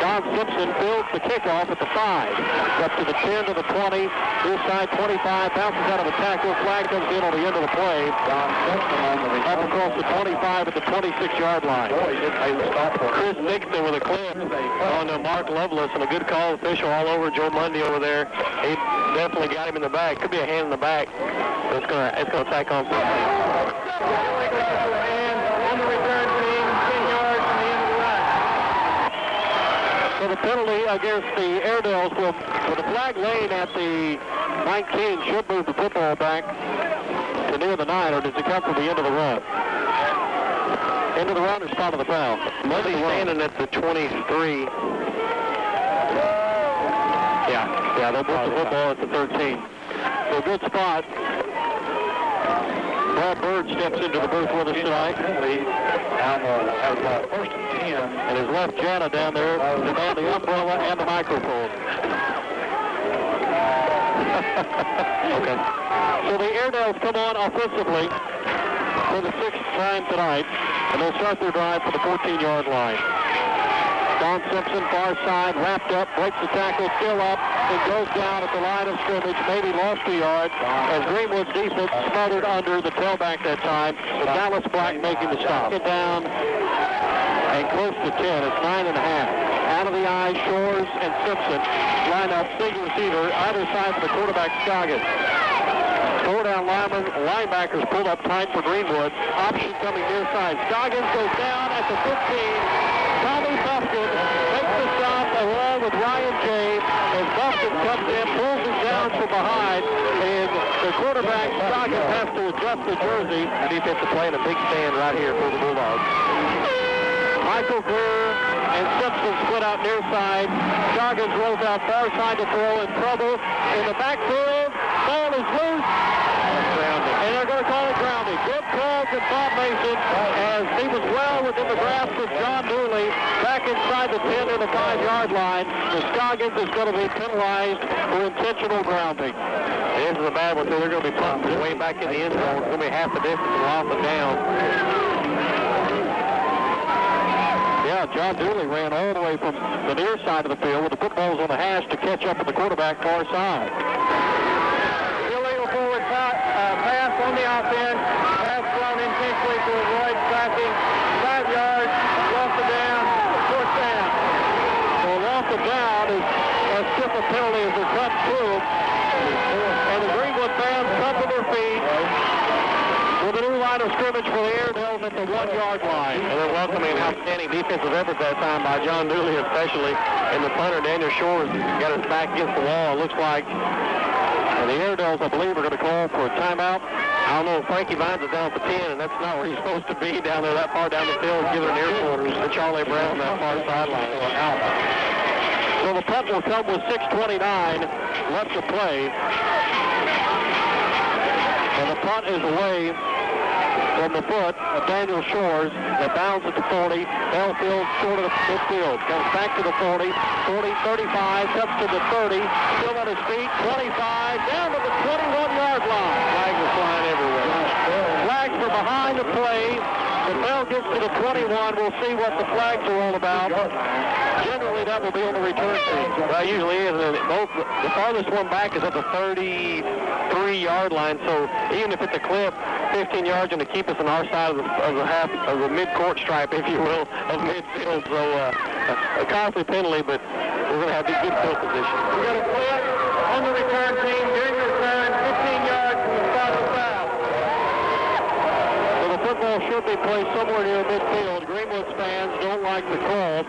Don Simpson builds the kickoff at the 5. Up to the 10 to the 20. This side 25. Bounces out of the tackle. Flag comes in on the end of the play. Up across the 25 at the 26-yard line. Chris Nixon with a clip on Mark Lovelace, and a good call official all over Joe Mundy over there. He definitely got him in the back. Could be a hand in the back. So it's going to tack on. So the penalty against the Airedales will, with the flag laying at the 19, should move the football back to near the 9, or does it come from the end of the run? End of the run or spot of the foul? Mundy standing at the 23. Yeah, they'll put the football at the 13. So good spot. Bob Bird steps into the booth with us tonight. First and 10. And has left Jana down there to man the umbrella and the microphone. Okay. So the Airedales come on offensively for the 6th time tonight, and they'll start their drive for the 14-yard line. Don Simpson, far side, wrapped up, breaks the tackle, still up, and goes down at the line of scrimmage, maybe lost a yard, as Greenwood's defense smothered under the tailback that time, with Dallas Black making the stop. Get down and close to 10. It's 9.5. Out of the eye, Shores and Simpson line up, single receiver, either side of the quarterback, Scoggins. 4-down linebackers pulled up tight for Greenwood. Option coming near side. Scoggins goes down at the 15. Tommy Buffkin makes the stop along with Ryan Jay as Buffkin comes in, pulls him down from behind, and the quarterback, Scoggins, has to adjust the jersey. The defensive play in a big stand right here for the Bulldogs. Michael Greer and Simpson split out near side. Scoggins rolls out far side to throw, in trouble in the backfield. Ball is loose. And they're going to call it grounding. Good call from Bob Mason as he was well within the grasp of John Dooley back inside the 10 to the 5-yard line. The Scoggins is going to be penalized for intentional grounding. This is a bad one, so they're going to be punting way back in the end zone. It's going to be half the distance and off and down. Yeah, John Dooley ran all the way from the near side of the field with the footballs on the hash to catch up with the quarterback far side. Illegal forward pass on the offense. Pass thrown intentionally to avoid tracking. 5 yards, lost it down, fourth down. of scrimmage for the Airedales at the 1-yard line. And they're welcoming an outstanding defensive effort that time by John Dooley, especially. And the punter, Daniel Shores, got his back against the wall. It looks like the Airedales, I believe, are going to call for a timeout. I don't know if Frankie Vines is down at the 10, and that's not where he's supposed to be down there that far down the field, giving an ear quarters to Charlie Brown that far sideline. So the punt will come with 6:29 left to play. And the punt is away from the foot of Daniel Shores that bounds at the 40. Bellfield short of the midfield. Comes back to the 40. 40, 35, cuts to the 30. Still on his feet. 25, down to the 21-yard line. Flags are flying everywhere. Flags for behind the play. The bell gets to the 21. We'll see what the flags are all about. Generally, that will be on the return team. Well, usually is. The farthest one back is at the 33-yard line. So even if it's a clip, 15 yards, and to keep us on our side of the mid-court stripe, if you will, of midfield. So a costly penalty, but we're going to have good field position. We got a clip on the return team during the return, 15 yards from the spot of the foul. So the football should be placed somewhere near midfield. Greenwood's fans don't like the call.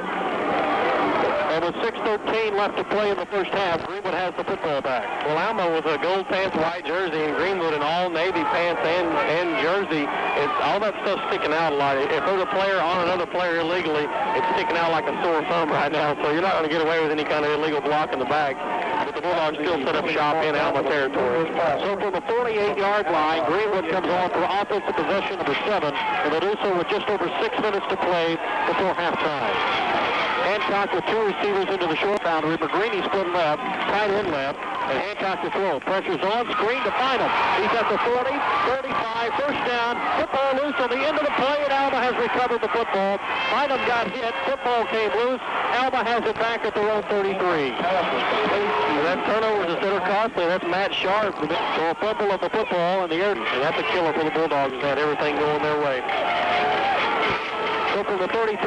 And with 6:13 left to play in the first half, Greenwood has the football back. Well, Alma with a gold pants, white jersey, and Greenwood in all navy pants and jersey. All that stuff's sticking out a lot. If there's a player on another player illegally, it's sticking out like a sore thumb right now. So you're not going to get away with any kind of illegal block in the back. But the Bulldogs still set up shop in Alma territory. So from the 48-yard line, Greenwood comes on for offensive possession number 7, and they'll do so with just over 6 minutes to play before halftime. Hancock with 2 receivers into the short boundary. McGreeny split left, tight end left, and Hancock to throw. Pressure's on, screen to find him. He's at the 40, 35, first down. Football loose on the end of the play, and Alma has recovered the football. Bynum got hit. Football came loose. Alma has it back at their own 33. That turnover is that are costly. That's Matt Sharp. So a fumble of the football in the air. And that's a killer for the Bulldogs. They had everything going their way. So from the 33,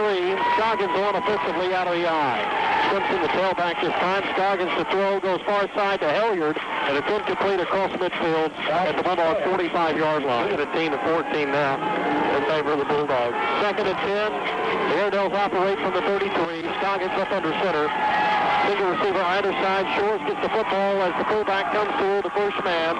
Scoggins on offensively out of the eye. Simpson the tailback this time. Scoggins to throw, goes far side to Hilliard, and it's incomplete across midfield at the Bulldogs' 45-yard line. 15-14 now in favor of the Bulldogs. 2nd and 10. The Airedales operate from the 33. Scoggins up under center. Single receiver either side. Shores gets the football as the fullback comes through the first man,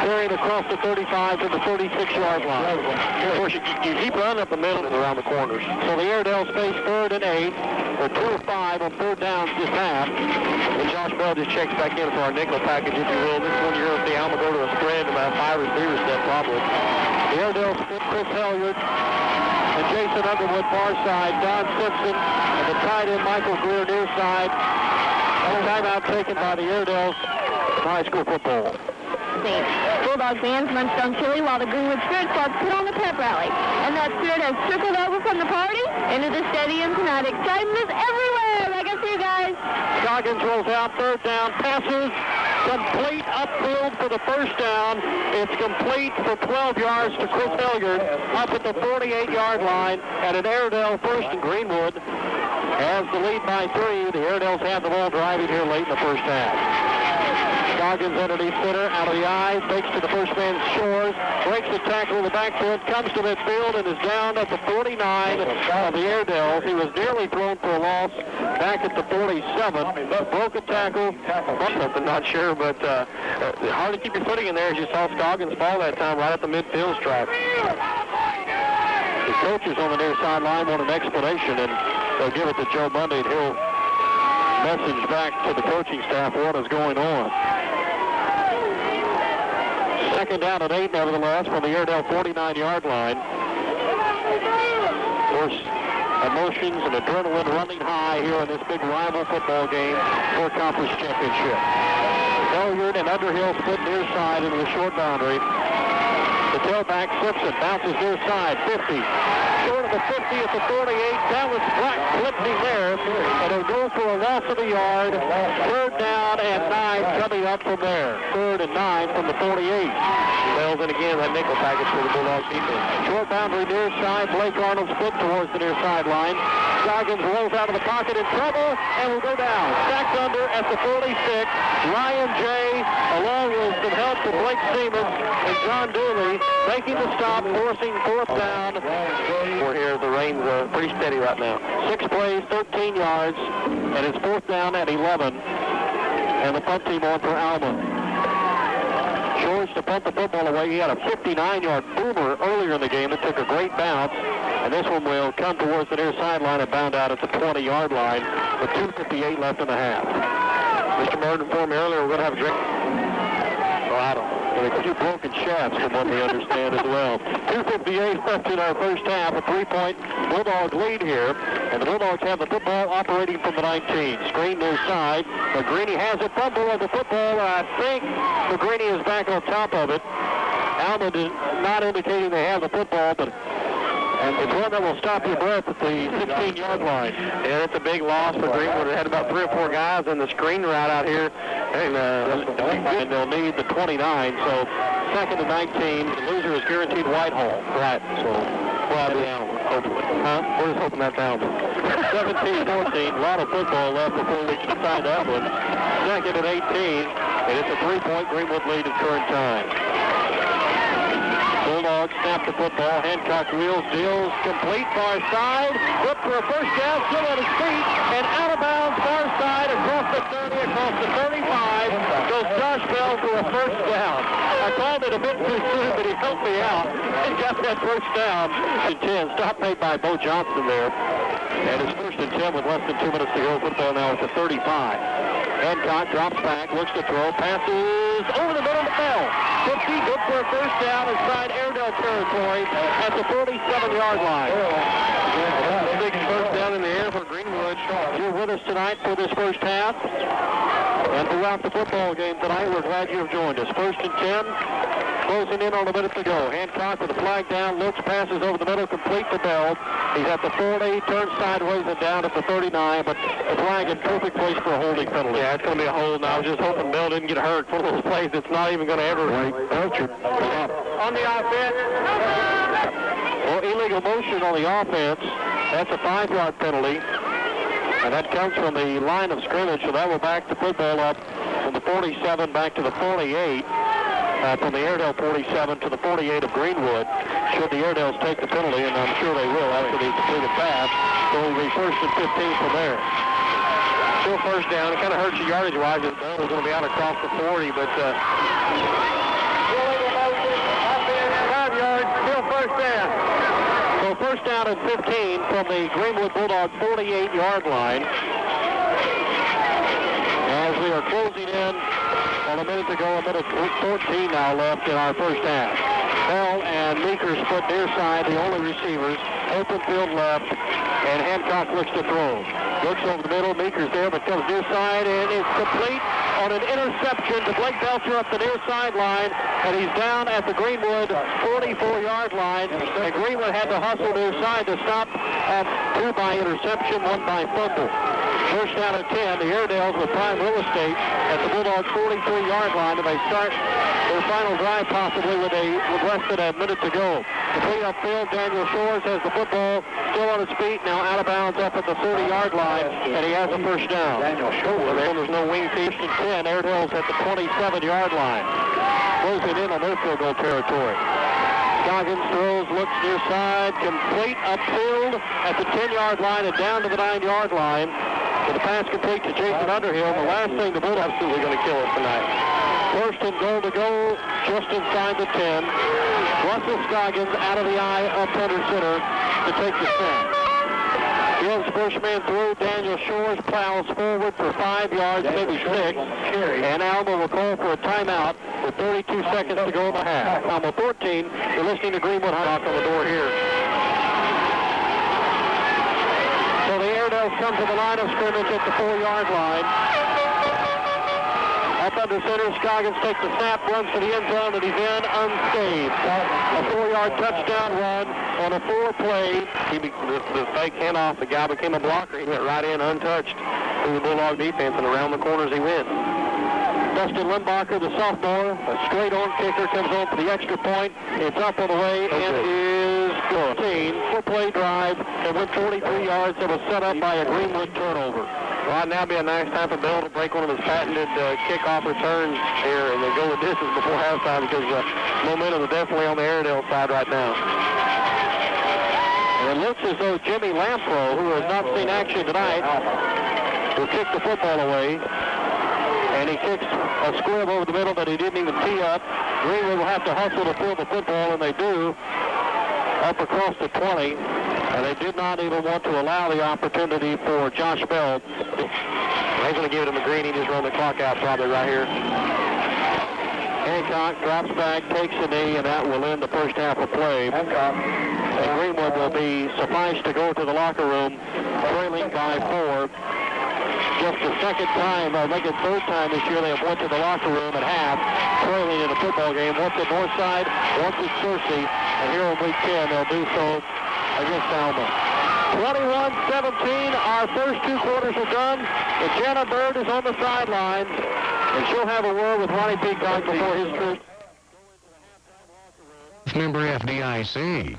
carrying across the 35 to the 36-yard line. Of course, you keep running up the middle and around the corners. So the Airedales face 3rd and 8. They're 2 of 5 on 3rd downs this half. And Josh Bell just checks back in for our nickel package, if you will. This one you're going to see Alma go to a spread about 5 receivers step probably. The Airedales fit Chris Hilliard and Jason Underwood far side, Don Simpson, and the tight end Michael Greer near side. Timeout taken by the Airedales high school football. Bulldog fans munched on chili while the Greenwood Spirit Club put on the pep rally. And that spirit has trickled over from the party into the stadium tonight. Excitement is everywhere. Back up to you guys. Scoggins rolls out, 3rd down, passes. Complete upfield for the first down. It's complete for 12 yards to Chris Hilliard up at the 48-yard line at an Airedale 1st and Greenwood has the lead by 3. The Airedales have the ball driving here late in the first half. Scoggins underneath center, out of the eye, fakes to the first man, Shores, breaks the tackle in the backfield, comes to midfield, and is down at the 49 of the Airedales. He was nearly thrown for a loss back at the 47. Broke a tackle, something, not sure, but hard to keep your footing in there as you saw Scoggins fall that time right at the midfield stripe. The coaches on the near sideline want an explanation, and they'll give it to Joe Bundy, and he'll message back to the coaching staff what is going on. 2nd down and 8, nevertheless, from the Airedale 49-yard line. Of course, emotions and adrenaline running high here in this big rival football game for conference championship. Hilliard and Underhill split near side into the short boundary. The tailback, Simpson, bounces near side, 50. Short of the 50 at the 48. Dallas Black blitzing there, and it'll go for a loss of a yard. 3rd down and 9 coming up from there. 3rd and 9 from the 48. Bells in again, that nickel package for the Bulldogs defense. Short boundary near side. Blake Arnold split towards the near sideline. Scoggins rolls out of the pocket in trouble and will go down. Sacked under at the 46. Ryan J., along with some help from Blake Siemens and John Dooley, making the stop, forcing fourth down. We're here. The rain's pretty steady right now. 6 plays, 13 yards, and it's fourth down at 11. And the punt team on for Alma. George to punt the football away. He had a 59-yard boomer earlier in the game that took a great bounce. And this one will come towards the near sideline and bound out at the 20-yard line with 2:58 left in the half. Mr. Martin informed me earlier we're going to have a drink. Well, I don't know. A few broken shafts from what we understand as well. 2:58 left in our first half. A 3-point Bulldog lead here. And the Bulldogs have the football operating from the 19. Screen near side. McGreeny has a fumble of the football. I think McGreeny is back on top of it. Alma is not indicating they have the football, but it's one that will stop your breath at the 16-yard line. Yeah, it's a big loss for Greenwood. They had about 3 or 4 guys in the screen route out here, and they'll need the 29. So second and 19. The loser is guaranteed Whitehall. Right. So we'll have the Alma. Hopefully. We're just hoping that's Alma. 17-14. A lot of football left before we can find that one. Second and 18. And it's a 3-point Greenwood lead at current time. Bulldogs snap the football. Hancock wheels, deals, complete, far side. Look for a first down, still on his feet, and out of bounds, far side, across the 30, across the 35. Goes Josh Bell for a first down. I called it a bit too soon, but he helped me out and got that first down. And 10, stop made by Bo Johnson there. And it's first and 10 with less than 2 minutes to go. Football now at the 35. Hancock drops back, looks to throw, passes over the middle of Bell. 50, good for a first down inside Airedale territory at the 47-yard line. A big first down in the air for Greenwood. You're with us tonight for this first half. And throughout the football game tonight, we're glad you have joined us. First and 10, closing in on a minute to go. Hancock with the flag down, looks, passes over the middle, complete to Bell. He's at the 40, turns sideways and down at the 39, but the flag in perfect place for a holding penalty. Yeah, it's going to be a hold, and I was just hoping Bell didn't get hurt. One of those plays that's not even going to ever puncture. On the offense. Well, illegal motion on the offense. That's a 5-yard penalty. And that comes from the line of scrimmage, so that will back the football up from the 47 back to the 48. From the Airedale 47 to the 48 of Greenwood. Should the Airedales take the penalty, and I'm sure they will after they complete a pass, so it'll be first and 15 from there. Still first down. It kind of hurts you yardage-wise. The ball is going to be out across the 40, but 5 yards, still first down. So first down and 15 from the Greenwood Bulldogs 48-yard line. As we are closing in on a minute to go, a minute 14 now left in our first half. Bell and Meeker split near side, the only receivers. Open field left, and Hancock looks to throw. Looks over the middle, Meeker's there, but comes near side, and it's complete on an interception to Blake Belcher up the near sideline, and he's down at the Greenwood 44-yard line. And Greenwood had to hustle near side to stop at 2 by interception, 1 by fumble. First down at 10, the Airedales with prime real estate at the Bulldogs 43-yard line, and they start their final drive possibly with less than a minute to go. Complete upfield, Daniel Shores has the football, still on his feet, now out of bounds up at the 30-yard line, and he has a first down. Daniel Shores. There's no wing feast in 10. Airedales at the 27-yard line. Closing in on their field goal territory. Scoggins throws, looks near side, complete upfield at the 10-yard line and down to the 9-yard line. With the pass complete to Jason Underhill. The last thing the Bulldogs absolutely going to kill us tonight. First and goal to go, just inside the 10. Russell Scoggins out of the eye, up under center to take the snap. Gives first man through. Daniel Shores plows forward for 5 yards, maybe 6. And Alma will call for a timeout with 32 seconds to go in the half. Alma 14. You're listening to Greenwood Knock on the door here. So the Airedales come to the line of scrimmage at the 4-yard line. Up under center, Scoggins takes the snap, runs to the end zone, and he's in unscathed. A 4-yard touchdown run on a 4-play. The fake handoff, the guy became a blocker. He went right in untouched through the Bulldog defense, and around the corners he went. Dustin Limbacher, the sophomore, a straight-on kicker, comes on for the extra point. It's up on the way and is score. 4-play drive that went 43 yards that was set up by a Greenwood turnover. Right now be a nice time for Bill to break one of his patented kickoff returns here and then go the distance before halftime because the momentum is definitely on the Airedale side right now. And it looks as though Jimmy Lampro, who has not seen action tonight, will kick the football away. And he kicks a squib over the middle that he didn't even tee up. Greenwood will have to hustle to fill the football, and they do, up across the 20. And they did not even want to allow the opportunity for Josh Bell. They're going to give it to McGreeny, just run the clock out probably right here. Hancock drops back, takes a knee, and that will end the first half of play. And Greenwood will be sufficed to go to the locker room, trailing by 4. Just the second time, or maybe the third time this year, they have went to the locker room at half, trailing in a football game. Once at Northside, once at Searcy, and here in week 10, they'll do so against Alma. 21-17, our first 2 quarters are done. And Jenna Bird is on the sidelines, and she'll have a word with Ronnie Peacock before his troops. Member FDIC.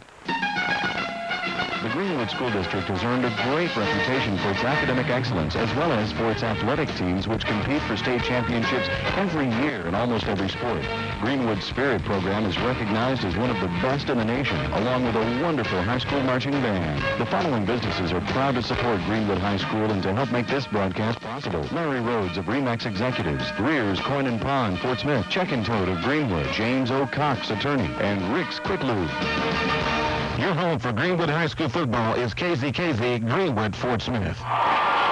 The Greenwood School District has earned a great reputation for its academic excellence as well as for its athletic teams which compete for state championships every year in almost every sport. Greenwood's Spirit program is recognized as one of the best in the nation, along with a wonderful high school marching band. The following businesses are proud to support Greenwood High School and to help make this broadcast possible. Larry Rhodes of Remax Executives, Greer's Coin and Pond, Fort Smith, Check and Toad of Greenwood, James O. Cox, attorney, and Rick's Quick Lube. Your home for Greenwood High School football is KZKZ Greenwood, Fort Smith.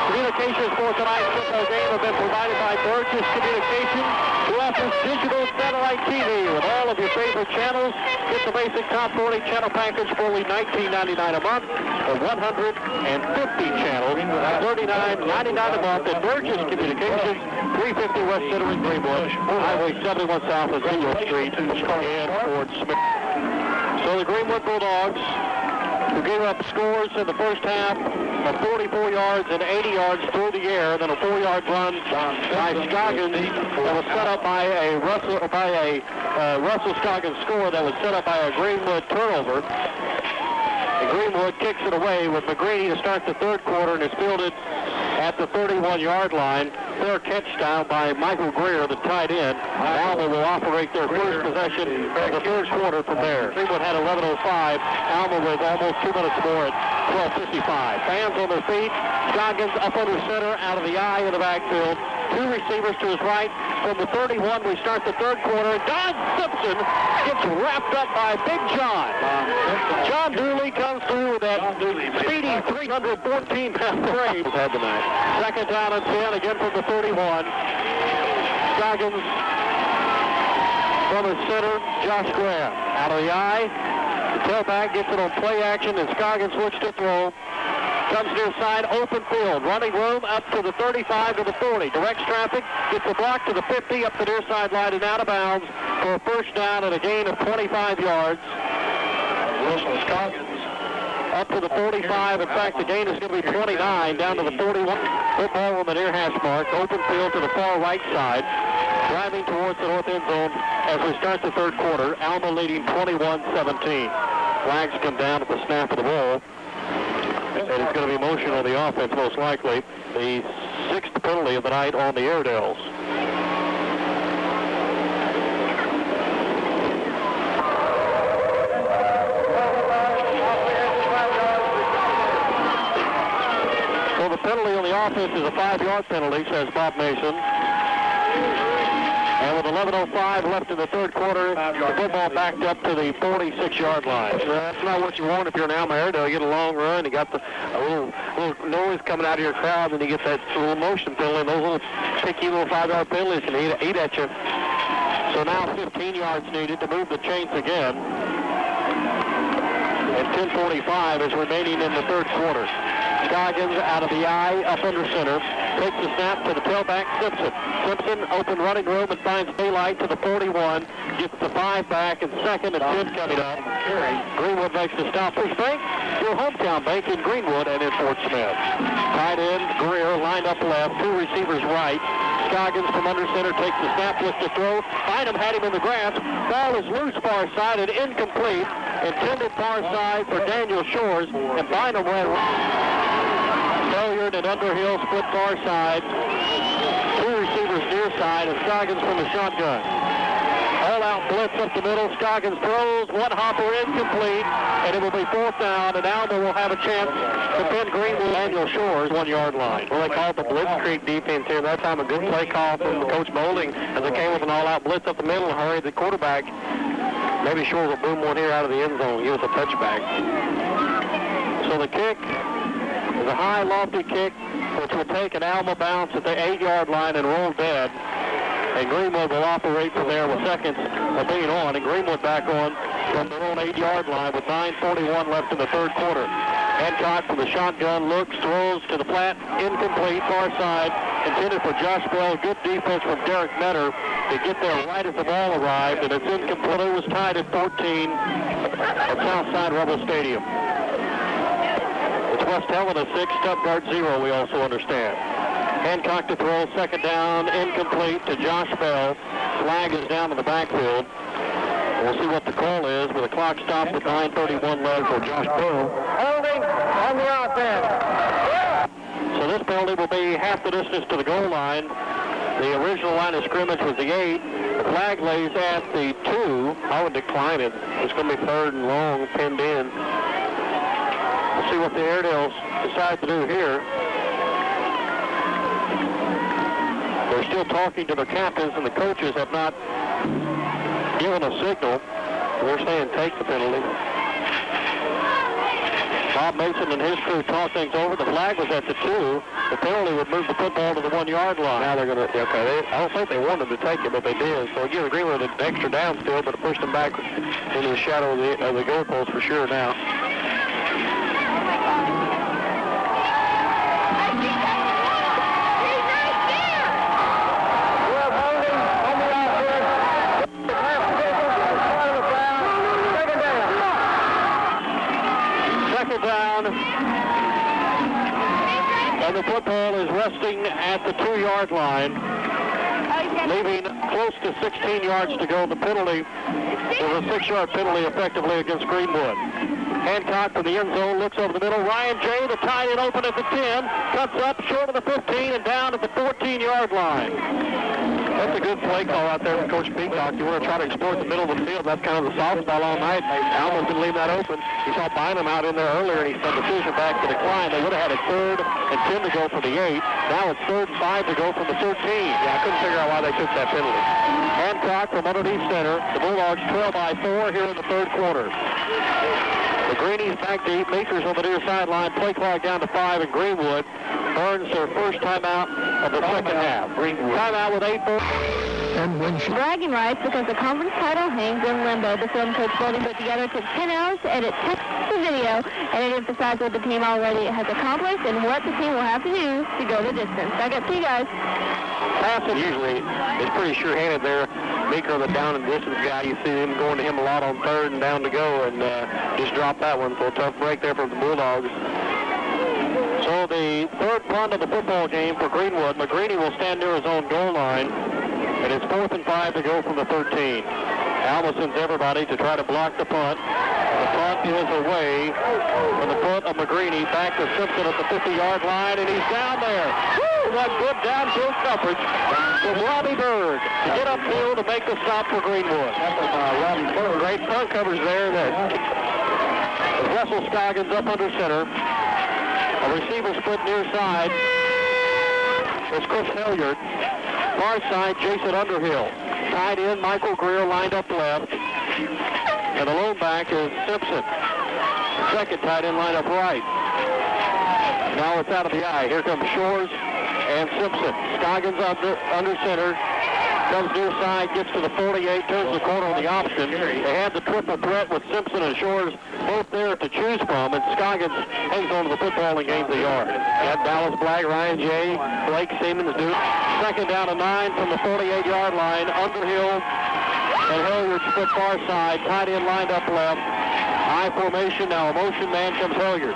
Communications for tonight's football game have been provided by Burgess Communications, who offers digital satellite TV with all of your favorite channels. Get the basic top 40 channel package for only $19.99 a month, or 150 channels, $39.99 a month at Burgess Communications, 350 West Center in Greenwood, Highway 71 South of Zero Street in Fort Smith. So the Greenwood Bulldogs, who gave up scores in the first half of 44 yards and 80 yards through the air, then a 4-yard run by Scoggins that was set up by a Russell Scoggins score that was set up by a Greenwood turnover. And Greenwood kicks it away with McGreeny to start the third quarter and is fielded at the 31-yard line. Fair catch down by Michael Greer, the tight end. Alma will operate their first possession of the third quarter from there. Greenwood had 11:05. Alma with almost 2 minutes more at 12:55. Fans on their feet. Scoggins up under center, out of the eye in the backfield. 2 receivers to his right. From the 31, we start the third quarter. Don Simpson gets wrapped up by Big John. John Dooley comes through with that speedy 314-pound frame. Second down and 10, again from the 31. Scoggins from the center, Josh Graham. Out of the eye, the tailback gets it on play action, and Scoggins looks to throw. Comes near side, open field, running room up to the 35 to the 40. Directs traffic, gets the block to the 50, up the near sideline and out of bounds for a first down and a gain of 25 yards. Wilson Scoggins up to the 45. In fact, the gain is going to be 29, down to the 41. Football on the near hash mark, open field to the far right side. Driving towards the north end zone as we start the third quarter. Alma leading 21-17. Flags come down at the snap of the ball. And it's going to be motion on the offense, most likely. The 6th penalty of the night on the Airedales. So the penalty on the offense is a 5-yard penalty, says Bob Mason. And with 11:05 left in the third quarter, the football backed up to the 46-yard line. That's not what you want if you're an Alma Airedale. You get a long run, you got a little noise coming out of your crowd, and you get that little motion penalty, and those little picky little 5-yard penalties can eat at you. So now 15 yards needed to move the chains again. And 10:45 is remaining in the third quarter. Scoggins out of the eye, up under center. Takes the snap to the tailback, Simpson. Simpson, open running room and finds daylight to the 41. Gets the 5 back and second and 10 coming up. Greenwood makes the stop. First Bank, your hometown bank in Greenwood and in Fort Smith. Tight end, Greer lined up left, 2 receivers right. Scoggins from under center takes the snap, lifts to throw. Bynum had him in the grasp. Ball is loose far side and incomplete. Intended far side for Daniel Shores, and Bynum ran. Hilliard and Underhill split far side. Two receivers near side, and Scoggins from the shotgun. All-out blitz up the middle. Scoggins throws. One hopper incomplete, and it will be 4th down, and Alma will have a chance to pin Greenwood. Daniel Shores, 1-yard line. Well, they call it the blitzkrieg defense here. That time a good play call from Coach Boulding as they came with an all-out blitz up the middle and hurried the quarterback. Maybe Shores will boom one here out of the end zone. Give us a touchback. So the kick is a high, lofty kick, which will take an Alma bounce at the 8-yard line and roll dead. And Greenwood will operate from there with seconds of being on. And Greenwood back on from their own 8-yard line with 9:41 left in the third quarter. Hancock from the shotgun looks, throws to the flat, incomplete, far side, intended for Josh Bell. Good defense from Derek Metter to get there right as the ball arrived, and it's incomplete. It was tied at 14 at Southside Rebel Stadium. It's West Helena 6, Stuttgart 0, we also understand. Hancock to throw, second down, incomplete to Josh Bell. Flag is down in the backfield. We'll see what the call is, but the clock stopped with 9:31 left for Josh Bell. Holding on the offense. So this penalty will be half the distance to the goal line. The original line of scrimmage was the 8. The flag lays at the 2. I would decline it. It's going to be 3rd and long, pinned in. We'll see what the Airedales decide to do here. They're still talking to their captains, and the coaches have not given a signal. They're saying take the penalty. Bob Mason and his crew talk things over. The flag was at the 2. The penalty would move the football to the 1-yard line. Now they're going to, okay, I don't think they wanted to take it, but they did. So again, Greenwood an extra down still, but it pushed them back into the shadow of the goalpost for sure now. Down, and the football is resting at the 2-yard line, leaving close to 16 yards to go. The penalty was a 6-yard penalty effectively against Greenwood. Hancock from the end zone looks over the middle. Ryan J., the tight end, open at the 10, cuts up short of the 15 and down at the 14-yard line. That's a good play call out there from Coach Peacock. You want to try to exploit the middle of the field. That's kind of the soft spot all night. Alma's going to leave that open. You saw Bynum out in there earlier, and he said decision back to decline. They would have had a 3rd and 10 to go for the 8. Now it's 3rd and 5 to go from the 13. Yeah, I couldn't figure out why they took that penalty. Hancock from underneath center. The Bulldogs trail by 4 here in the third quarter. The Greenies back deep. Majors on the near sideline. Play clock down to 5, and Greenwood earns their first timeout of the second half. Timeout with 8 points. And when she... Bragging rights because the conference title hangs in limbo. The film Coach Boulding put together took 10 hours to edit text to video, and it emphasized what the team already has accomplished and what the team will have to do to go the distance. Back up to you guys. Passing usually is pretty sure-handed there. Meeker, the down and distance guy, you see him going to him a lot on 3rd and down to go, and just dropped that one. So a tough break there from the Bulldogs. So the third punt of the football game for Greenwood. McGreeny will stand near his own goal line, and it's 4th and 5 to go from the 13. Alma sends everybody to try to block the punt. The punt is away from the foot of McGreeny. Back to Simpson at the 50-yard line, and he's down there. Woo! That good downfield coverage from Robbie Berg to get upfield to make the stop for Greenwood. Robbie Berg. Great punt coverage there. Russell Scoggins up under center. A receiver split near side. It's Chris Hilliard. Far side, Jason Underhill. Tied in, Michael Greer lined up left. And the lone back is Simpson. Second tight end lined up right. Now it's out of the eye. Here comes Shores and Simpson. Scoggins under center. Comes near side, gets to the 48, turns the corner on the option. They had the triple threat with Simpson and Shores both there to choose from, and Scoggins hangs on to the football and gains a yard. Got Dallas Black, Ryan J., Blake Siemens do. Second down to 9 from the 48-yard line. Underhill and Hilliard split far side. Tight end lined up left. High formation now. A motion man comes Hilliard.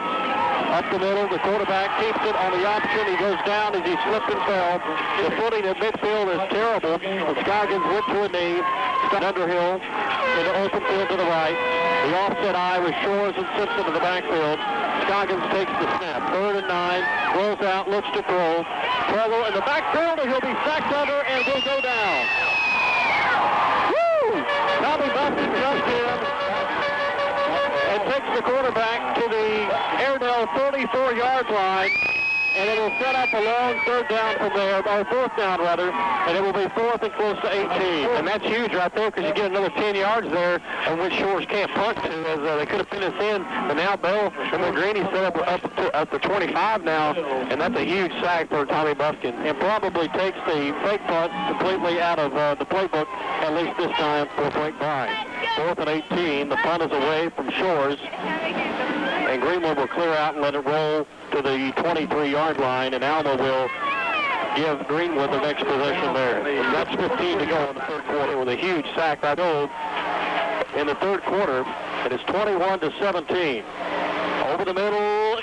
Up the middle, the quarterback keeps it on the option. He goes down as he slipped and fell. The footing at midfield is terrible. Scoggins went to a knee. Underhill in the open field to the right. The offset eye with Shores and Simpson in the backfield. Scoggins takes the snap. 3rd and 9. Rolls out, looks to throw. Trouble in the backfield, and he'll be sacked under and will go down. Woo! Tommy Buffett jumps in and takes the quarterback to the Airedale 34-yard line. And it will set up a long 3rd down from there, or 4th down rather, and it will be 4th and close to 18. And that's huge right there because you get another 10 yards there on which Shores can't punt to, as they could have finished in. But now Bell and McGreeny set up to 25 now, and that's a huge sack for Tommy Buffkin. And probably takes the fake punt completely out of the playbook, at least this time for Frank Bryan. 4th and 18, the punt is away from Shores. And Greenwood will clear out and let it roll to the 23-yard line, and Alma will give Greenwood the next possession there. And that's 15 to go in the 3rd quarter with a huge sack by Gold. In the 3rd quarter, it is 21-17. Over the middle.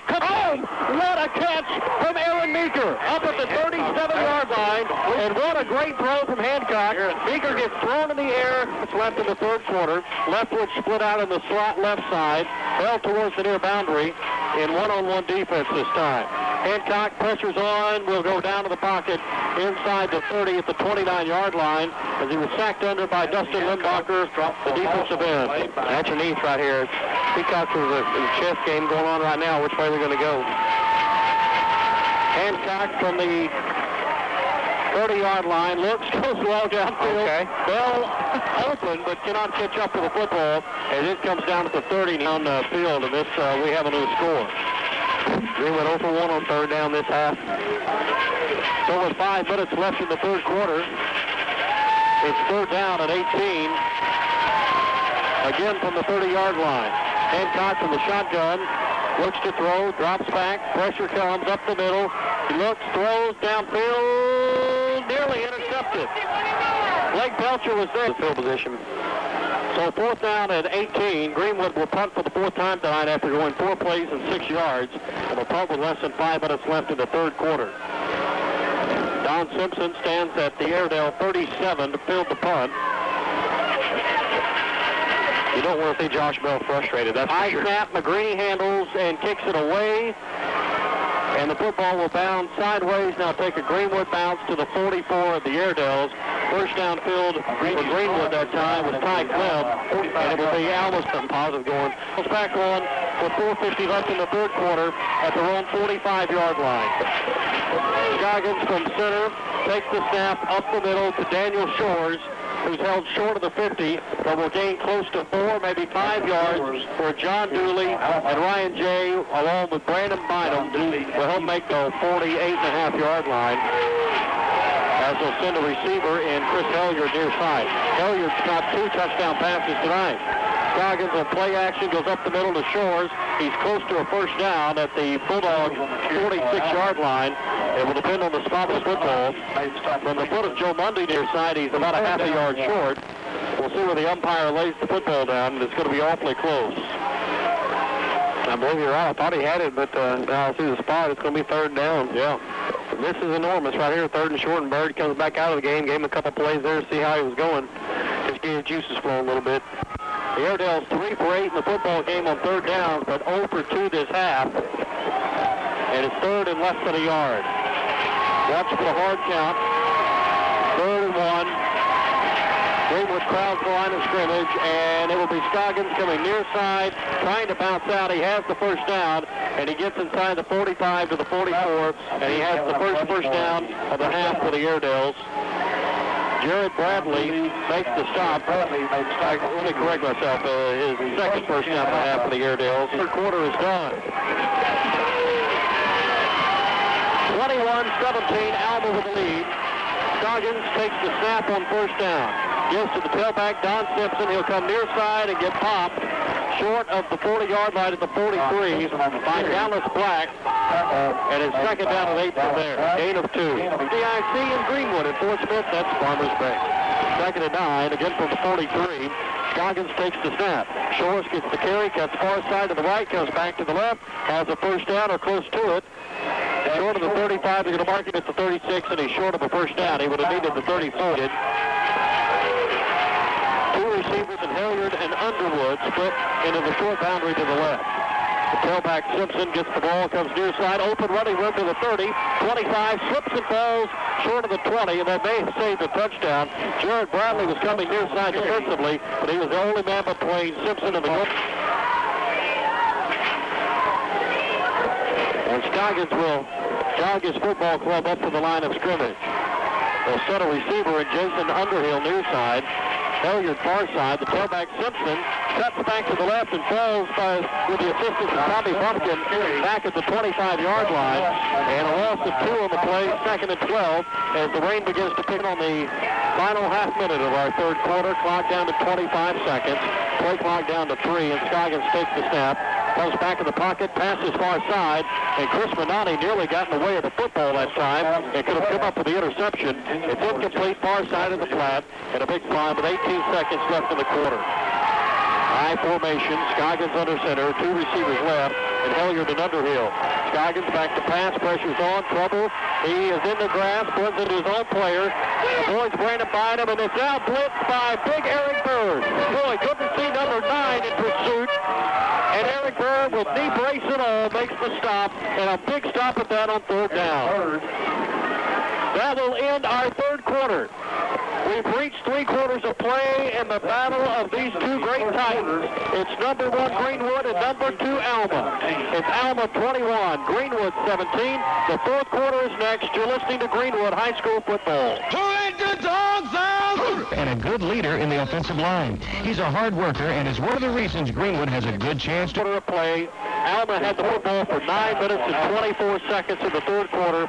Oh, what a catch from Aaron Meeker up at the 37-yard line. And what a great throw from Hancock. Meeker gets thrown in the air. It's left in the 3rd quarter. Leftwood split out in the slot left side. Fell towards the near boundary in one-on-one defense this time. Hancock pressures on, will go down to the pocket inside the 30 at the 29-yard line as he was sacked under by Dustin Limbacher, the defensive end. That's your knees right here. Peacock's is a chess game going on right now. Which way they're going to go? Hancock from the 30-yard line, looks, goes well downfield. Okay. Bell open, but cannot catch up to the football, and it comes down to the 30 on the field, and this we have a new score. Greenwood 0 for 1 on 3rd down this half. So with 5 minutes left in the 3rd quarter, it's 3rd down at 18. Again from the 30-yard line. Hancock from the shotgun, looks to throw, drops back, pressure comes up the middle. He looks, throws downfield, nearly intercepted. Blake Belcher was there in the field position. So 4th down at 18. Greenwood will punt for the 4th time tonight after going 4 plays and 6 yards. And will punt with less than 5 minutes left in the 3rd quarter. Don Simpson stands at the Airedale 37 to field the punt. You don't want to see Josh Bell frustrated, that's for sure. High snap, McGreeny handles and kicks it away. And the football will bounce sideways, now take a Greenwood bounce to the 44 of the Airedales. First downfield for Greenwood that time was Ty Clem, and it will be Alma's positive going. It's back on with 4:50 left in the 3rd quarter at their own 45-yard line. Scoggins from center takes the snap up the middle to Daniel Shores, who's held short of the 50, but will gain close to 4, maybe 5 yards for John Dooley and Ryan Jay, along with Brandon Bynum, will help make the 48.5-yard line. As they'll send a receiver in Chris Hilliard near side. Hilliard's got 2 touchdown passes tonight. Scoggins on play action goes up the middle to Shores. He's close to a 1st down at the Bulldogs 46-yard line. It will depend on the spot of the football. From the foot of Joe Mundy near side, he's about a half a yard short. We'll see where the umpire lays the football down, and it's going to be awfully close. I believe you're right. I thought he had it, but now I see the spot. It's going to be 3rd down. Yeah. This is enormous right here. 3rd and short, and Bird comes back out of the game. Gave him a couple plays there to see how he was going. Just get his juices flowing a little bit. The Airedales 3 for 8 in the football game on 3rd down, but 0 for 2 this half. And it's 3rd and less than a yard. Watch for the hard count. 3rd and 1. Greenwood crowds the line of scrimmage, and it will be Scoggins coming near side, trying to bounce out. He has the 1st down, and he gets inside the 45 to the 44, and he has the first down of the half for the Airedales. Jared Bradley makes the stop. Let me correct myself. His 2nd first down of the half for the Airedales. 3rd quarter is done. 21-17, Alma with the lead. Scoggins takes the snap on 1st down. Gives to the tailback, Don Simpson. He'll come near side and get popped short of the 40-yard line at the 43 by Dallas Black. And it's 2nd down and 8 from there. Gain of 2. DIC in Greenwood at Fort Smith. That's Farmers Bay. 2nd and 9, again from the 43. Scoggins takes the snap. Shores gets the carry, cuts far side to the right, comes back to the left, has a first down or close to it. Short of the 35, they're going to mark him at the 36, and he's short of a first down. He would have needed the 34. Two receivers in Hilliard and Underwood split into the short boundary to the left. The tailback Simpson gets the ball, comes near side, open running room to the 30, 25, slips and falls short of the 20, and that may have saved a touchdown. Jared Bradley was coming near side defensively, but he was the only man between Simpson and the goal. And Scoggins will jog his football club up to the line of scrimmage. They'll set a receiver in Jason Underhill near side. Hilliard far side. The tailback Simpson cuts back to the left and falls with the assistance of Tommy Bumpkin back at the 25-yard line. And a loss of 2 on the play, 2nd and 12, as the rain begins to pick on the final half minute of our third quarter. Clock down to 25 seconds. Play clock down to 3, and Scoggins takes the snap. Comes back in the pocket, passes far side, and Chris Minotti nearly got in the way of the football that time and could have come up with the interception. It's incomplete, far side of the flat, and a big climb with 18 seconds left in the quarter. High formation, Scoggins under center, 2 receivers left, and Hilliard and Underhill. Scoggins back to pass, pressure's on, trouble. He is in the grass, runs into his own player. The boys Brandon behind him, and it's now blitzed by big Eric Bird. Boy, couldn't see number 9 in pursuit. And Eric Bird, with knee brace and all, makes the stop, and a big stop at that on 3rd down. That will end our third quarter. We've reached 3 quarters of play in the battle of these 2 great Titans. It's number 1 Greenwood and number 2 Alma. It's Alma 21, Greenwood 17. The fourth quarter is next. You're listening to Greenwood High School football. And a good leader in the offensive line. He's a hard worker and is one of the reasons Greenwood has a good chance to... Quarter of play. Alma had the football for 9 minutes and 24 seconds in the third quarter.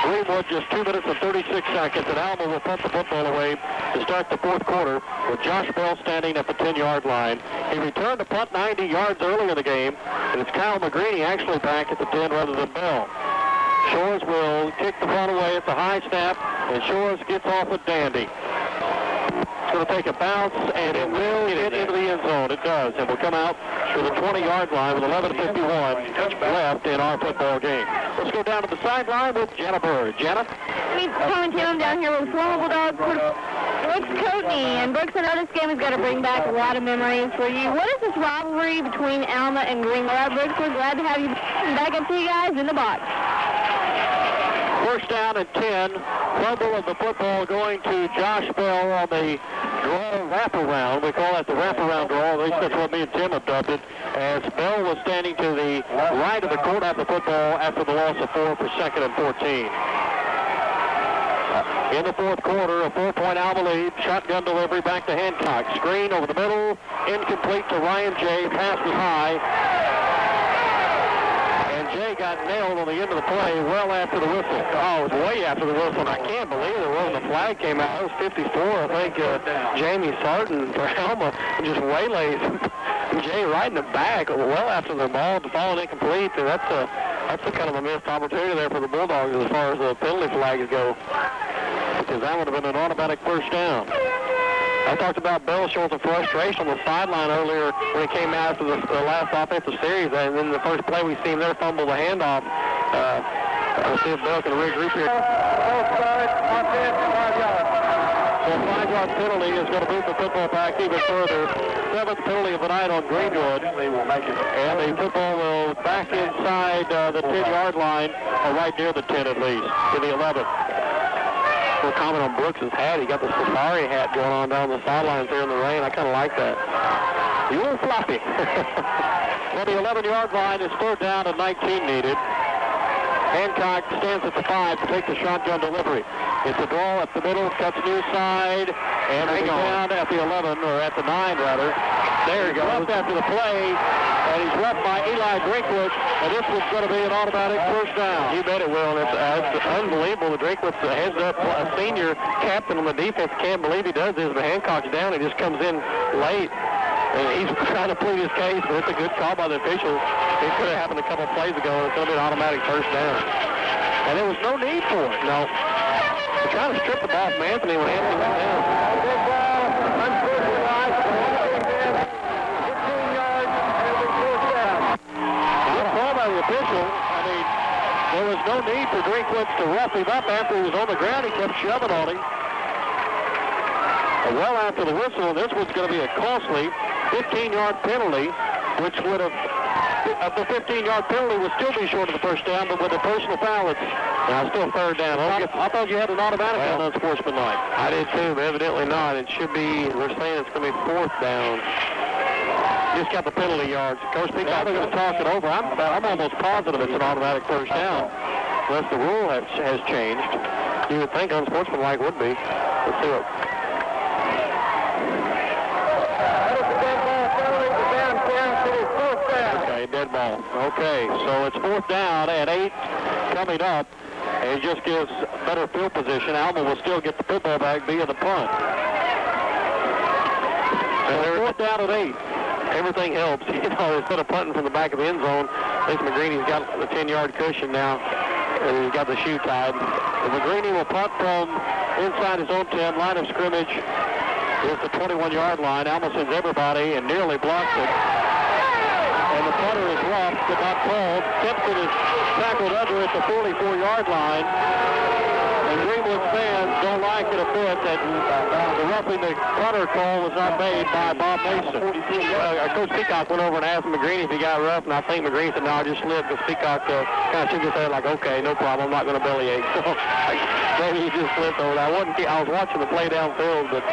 Greenwood just 2 minutes and 36 seconds, and Alma will punt the football away to start the fourth quarter with Josh Bell standing at the 10-yard line. He returned to punt 90 yards early in the game, and it's Kyle McGreeny actually back at the 10 rather than Bell. Shores will kick the punt away at the high snap, and Shores gets off with Dandy. It's going to take a bounce, and it will get into the end zone. It does, and will come out to the 20-yard line with 11:51 left in our football game. Let's go down to the sideline with Jenna Bird. Jenna? Coming to him down here with Greenwood Bulldogs, Brooks Coatney. And Brooks, I know this game is going to bring back a lot of memories for you. What is this rivalry between Alma and Greenwood? Brooks, we're glad to have you back up to you guys in the box. First down and 10. Fumble of the football going to Josh Bell on the draw wraparound. We call that the wraparound draw. At least that's what me and Tim have dubbed it. As Bell was standing to the right of the court at the football after the loss of 4 for 2nd and 14. In the fourth quarter, a 4-point Alma lead. Shotgun delivery back to Hancock. Screen over the middle. Incomplete to Ryan J. Pass was high. Jay got nailed on the end of the play well after the whistle. Oh, it was way after the whistle. I can't believe it wasn't a flag came out. It was 54. I think Jamie Sarton for Alma just waylays Jay right in the back well after the ball falling incomplete. And that's a kind of a missed opportunity there for the Bulldogs as far as the penalty flags go, because that would have been an automatic first down. I talked about Bell showing some frustration on the sideline earlier when he came out after the last offensive series, and then the first play we see him there fumble the handoff. We'll see if Bell can regroup here. So a 5-yard penalty is going to move the football back even further. 7th penalty of the night on Greenwood. And the football will back inside the 10-yard line, or right near the 10 at least, to the 11th. We'll comment on Brooks' hat. He got the safari hat going on down the sidelines there in the rain. I kind of like that. You were floppy. Well, the 11-yard line is 3rd down and 19 needed. Hancock stands at the 5 to take the shotgun delivery. It's a draw up the middle, cuts near side, and they go down at the 11, or at the 9 rather. There he goes. Left after the play, and he's left by Eli Drinkwitz, and this one's going to be an automatic first down. You bet it will, and it's unbelievable. The Drinkwitz heads up, a senior captain on the defense. Can't believe he does this, but Hancock's down. He just comes in late. And he's trying to plead his case, but it's a good call by the officials. It could have happened a couple of plays ago, and it's going to be an automatic first down. And there was no need for it. No. They're trying to strip the ball from Anthony when Anthony went down. Drinkwitz to rough him up after he was on the ground. He kept shoving on him. Well after the whistle, this was going to be a costly 15-yard penalty, which would have, the 15-yard penalty would still be short of the first down, but with a personal foul, it's now still third down. I thought you had an automatic on unsportsmanlike. I did too, but evidently not. It should be, we're saying it's going to be fourth down. Just got the penalty yards. Coach Peacock going to toss it over. I'm almost positive it's an automatic first down, unless the rule has changed. You would think unsportsmanlike would be. Let's see what. Okay, dead ball. Okay, so it's fourth down and 8 coming up. And it just gives better field position. Alma will still get the football back via the punt. So they're fourth down at 8. Everything helps. You know, instead of punting from the back of the end zone, I think McGreeny got the 10-yard cushion now. And he's got the shoe tied. And McGreeny will punt from inside his own 10. Line of scrimmage is the 21-yard line. Alma sends everybody and nearly blocks it. And the punter is rough, but not called. Simpson is tackled under at the 44-yard line. And Greenwood fans don't like it a bit that the roughing the punter call was not made by Bob Mason. Coach Peacock went over and asked McGreeny if he got rough, and I think McGreeny said, no, I just slipped. Because Peacock kind of shook his head like, okay, no problem, I'm not going to bellyache. So maybe he just slipped over. I was watching the play downfield, but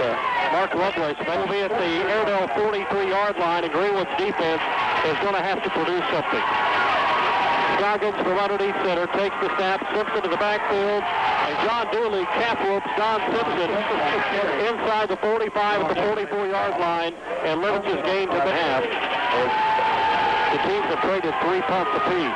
Mark Lovelace will be at the Airedale 43-yard line, and Greenwood's defense is going to have to produce something. Scoggins from underneath center takes the snap, Simpson to the backfield, and John Dooley cap whoops Don Simpson inside the 45 at the 44-yard line and limits his gain to the half. The teams have traded 3 punts apiece.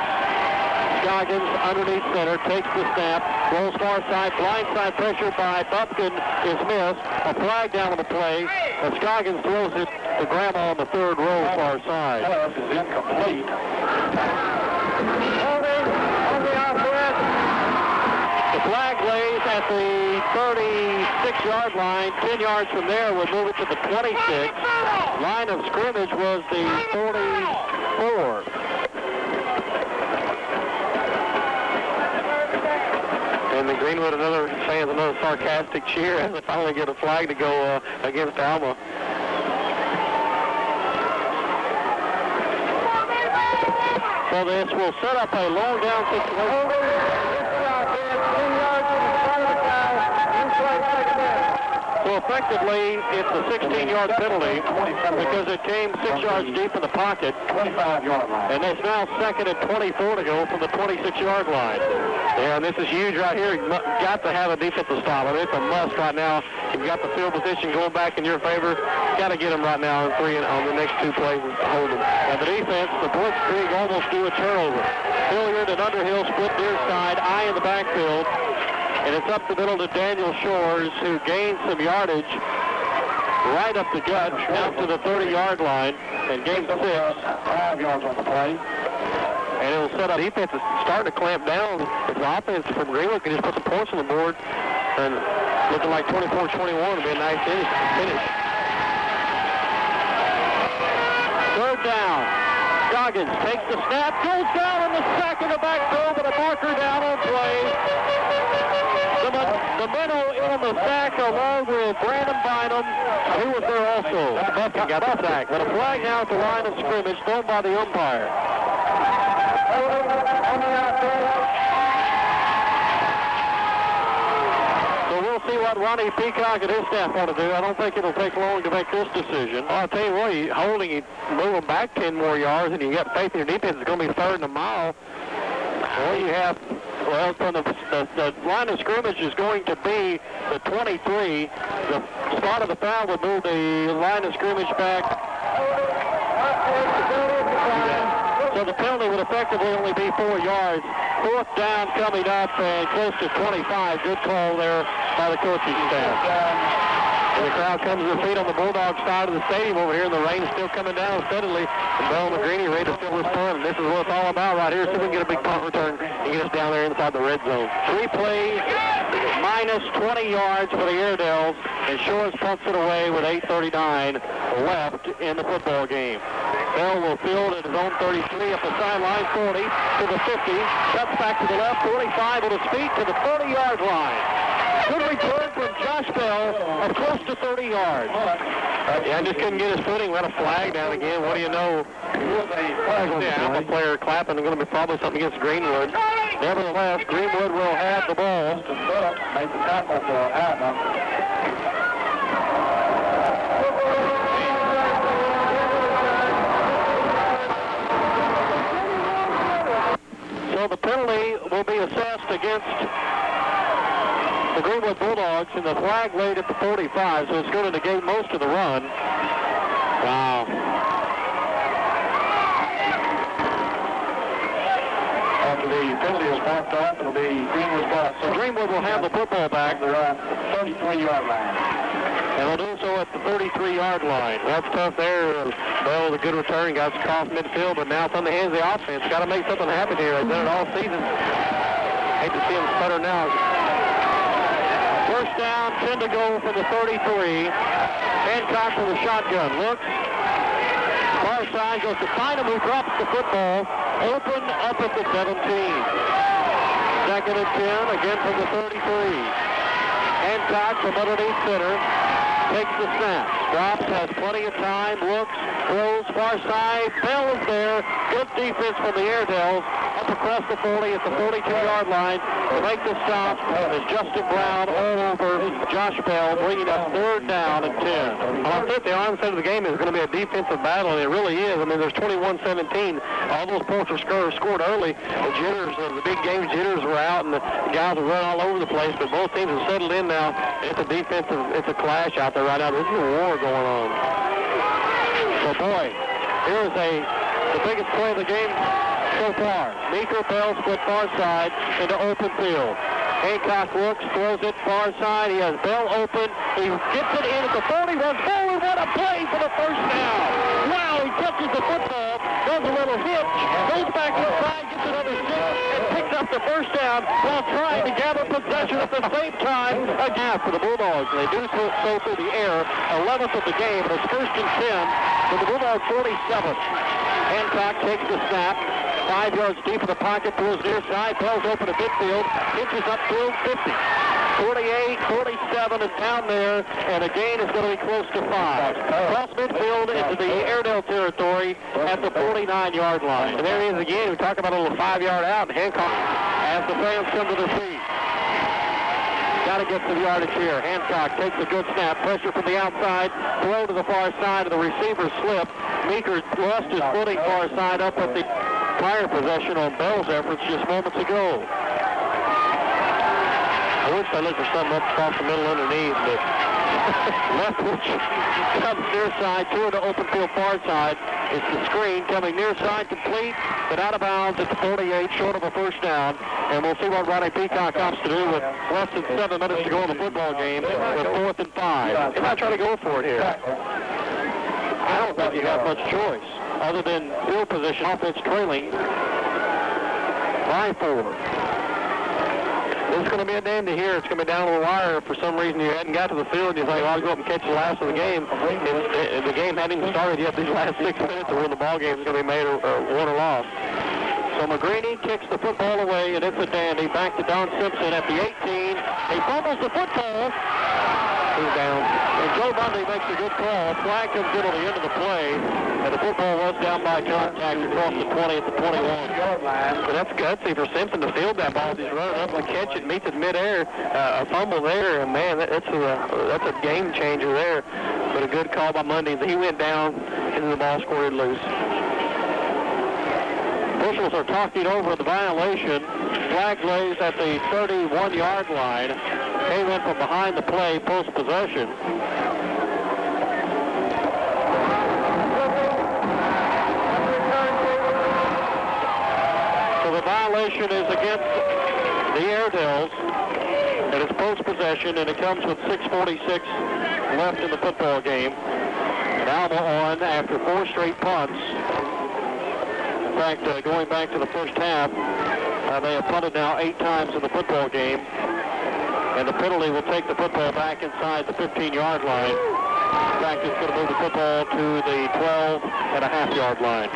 Scoggins underneath center takes the snap, rolls far side, blindside pressure by Bumpkin is missed. A flag down on the play, and Scoggins throws it to Grandma on the third row far side. This is incomplete. The flag lays at the 36-yard line. 10 yards from there would move it to the 26. Line of scrimmage was the 44. And the Greenwood fans another sarcastic cheer as they finally get a flag to go against Alma. So this will set up a long down situation. So effectively, it's a 16-yard penalty because it came 6 yards deep in the pocket. 25-yard line. And it's now second and 24 to go from the 26-yard line. Yeah, and this is huge right here. You've got to have a defensive stop. I mean, it's a must right now. You've got the field position going back in your favor. Got to get them right now in 3 on the next 2 plays and hold them. And the defense, the blitz big almost do a turnover. Hilliard and Underhill split near side, eye in the backfield. And it's up the middle to Daniel Shores, who gained some yardage right up the gut, out to the 30-yard line, and gained 6. 5 yards on the play. And it'll set up defense is starting to clamp down. If the offense from Greenwood can just put some points on the board, and looking like 24-21 would be a nice finish. Third down. Scoggins takes the snap, goes down on the sack of the backfield, but a marker down on play. The minnow in the sack along with Brandon Bynum, who was there also. Buffy got the sack, but a flag now at the line of scrimmage thrown by the umpire. So we'll see what Ronnie Peacock and his staff want to do. I don't think it'll take long to make this decision. I'll tell you what, you move them back 10 more yards, and you got faith in your defense. It's going to be third and a mile. Well, you have, from the line of scrimmage is going to be the 23. The spot of the foul would move the line of scrimmage back. So the penalty would effectively only be 4 yards. Fourth down coming up and close to 25. Good call there by the coaching staff. And the crowd comes to their feet on the Bulldogs side of the stadium over here, and the rain is still coming down steadily. And Bell McGreeny ready to still respond. And this is what it's all about right here. See if we can get a big punt return and get us down there inside the red zone. 3 plays, minus 20 yards for the Airedales, and Shores punts it away with 8:39 left in the football game. Bell will field at his own 33 up the sideline, 40 to the 50, cuts back to the left, 45 on his feet to the 30-yard line. Good return from Josh Bell of close to 30 yards. Yeah, I just couldn't get his footing. We had a flag down again. What do you know? The Alma player clapping. It's going to be probably something against Greenwood. Nevertheless, Greenwood will have the ball. Make the tackle for Alma. So the penalty will be assessed against the Greenwood Bulldogs, and the flag laid at the 45, so it's going to negate most of the run. Wow. After the penalty is marked off, it'll be Greenwood's ball. So Greenwood will have the football back. They're on 33-yard line. And they'll do so at the 33-yard line. That's tough there. Bell with a good return, got across midfield, but now it's on the hands of the offense. Got to make something happen here. They've done it all season. Hate to see them sputter now. First down, 10 to go for the 33. Hancock with a shotgun. Looks. Far side, goes to Bynum, who drops the football. Open up at the 17. Second and 10, again from the 33. Hancock from underneath center. Takes the snap. Drops, has plenty of time. Looks, throws, far side. Bell is there. Good defense from the Airedales. Up across the 40 at the 42-yard line to make the stop is Justin Brown all over Josh Bell, bringing us third down and 10. I think the onset of the game is going to be a defensive battle, and it really is. I mean, there's 21-17. All those points were scored early. The jitters, the big game jitters were out, and the guys were running all over the place, but both teams have settled in now. It's a clash out there right now. This is a war going on. So, boy, here is the biggest play of the game so far. Meeker, Bell split far side into open field. Hancock looks, throws it far side. He has Bell open. He gets it in at the 40, runs forward. What a play for the first down. Wow, he catches the football, does a little hitch, goes back inside, gets another six, and picks up the first down while trying to gather possession at the same time. A gap for the Bulldogs. They do so through the air. 11th of the game, and it's first and 10 for the Bulldogs 47th. Hancock takes the snap. 5 yards deep in the pocket towards near side. Bell's open to midfield. Inches upfield, 50. 48, 47, and down there. And the gain is going to be close to 5. Cross midfield into the Airedale territory at the 49-yard line. And there he is again. We talk about a little 5-yard out. Hancock as the fans come to their feet. Got to get some yardage here. Hancock takes a good snap. Pressure from the outside. Throw to the far side, and the receiver slip. Meeker lost his footing far side up at the prior possession on Bell's efforts just moments ago. I wish I looked for something up across the middle underneath, but Leftwich comes near side, two to open field far side. It's the screen coming near side complete, but out of bounds at the 48, short of a first down. And we'll see what Ronnie Peacock opts to do with less than 7 minutes to go in the football game with 4th and 5. He might try to go for it here. I don't think you have much choice other than field position, offense trailing by 4. This is going to be a damn to hear. It's going to be down to the wire. If for some reason you hadn't got to the field, you think, well, I'll go up and catch the last of the game. The game hadn't even started yet. These last 6 minutes of when the ball game is going to be made or won or lost. So McGreeny kicks the football away, and it's a dandy. Back to Don Simpson at the 18. He fumbles the football. He's down. And Joe Bundy makes a good call. Flag comes in on the end of the play, and the football was down by contact across the 20 at the 21. But that's gutsy for Simpson to field that ball. He's running up and catch it, meets it midair. A fumble there, and man, that's a game changer there. But a good call by Mundy. He went down, and the ball squirted loose. Officials are talking over the violation. Flag lays at the 31-yard line. They went from behind the play, post-possession. So the violation is against the Airedales, and it's post-possession. possession, and it comes with 6:46 left in the football game. And Alma on after 4 straight punts. In fact, going back to the first half, they have punted now 8 times in the football game. And the penalty will take the football back inside the 15-yard line. In fact, it's going to move the football to the 12.5-yard line.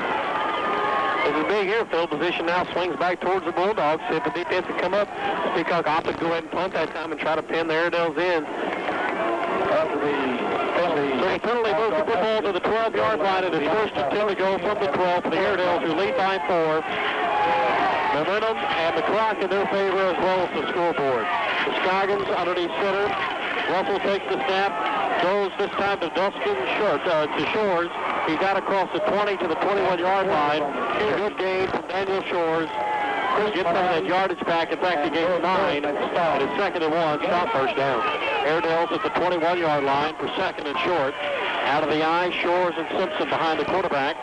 This is big here. Field position now swings back towards the Bulldogs. See if the defense can come up. Peacock opted to go ahead and punt that time and try to pin the Airedales in. After the penalty. So the penalty moves the football to the 12-yard line. It is first and 10 to go from the 12 for the Airedales, who lead by 4. Momentum and the clock in their favor as well as the scoreboard. The Scoggins underneath center. Russell takes the snap. Goes this time to Dustin Shores. He got across the 20 to the 21-yard line. Good gain from Daniel Shores. Gets some of that yardage back. In fact, he gained 9. And it's 2nd and 1. Stop first down. Airedales at the 21-yard line for 2nd and short. Out of the eye, Shores and Simpson behind the quarterback.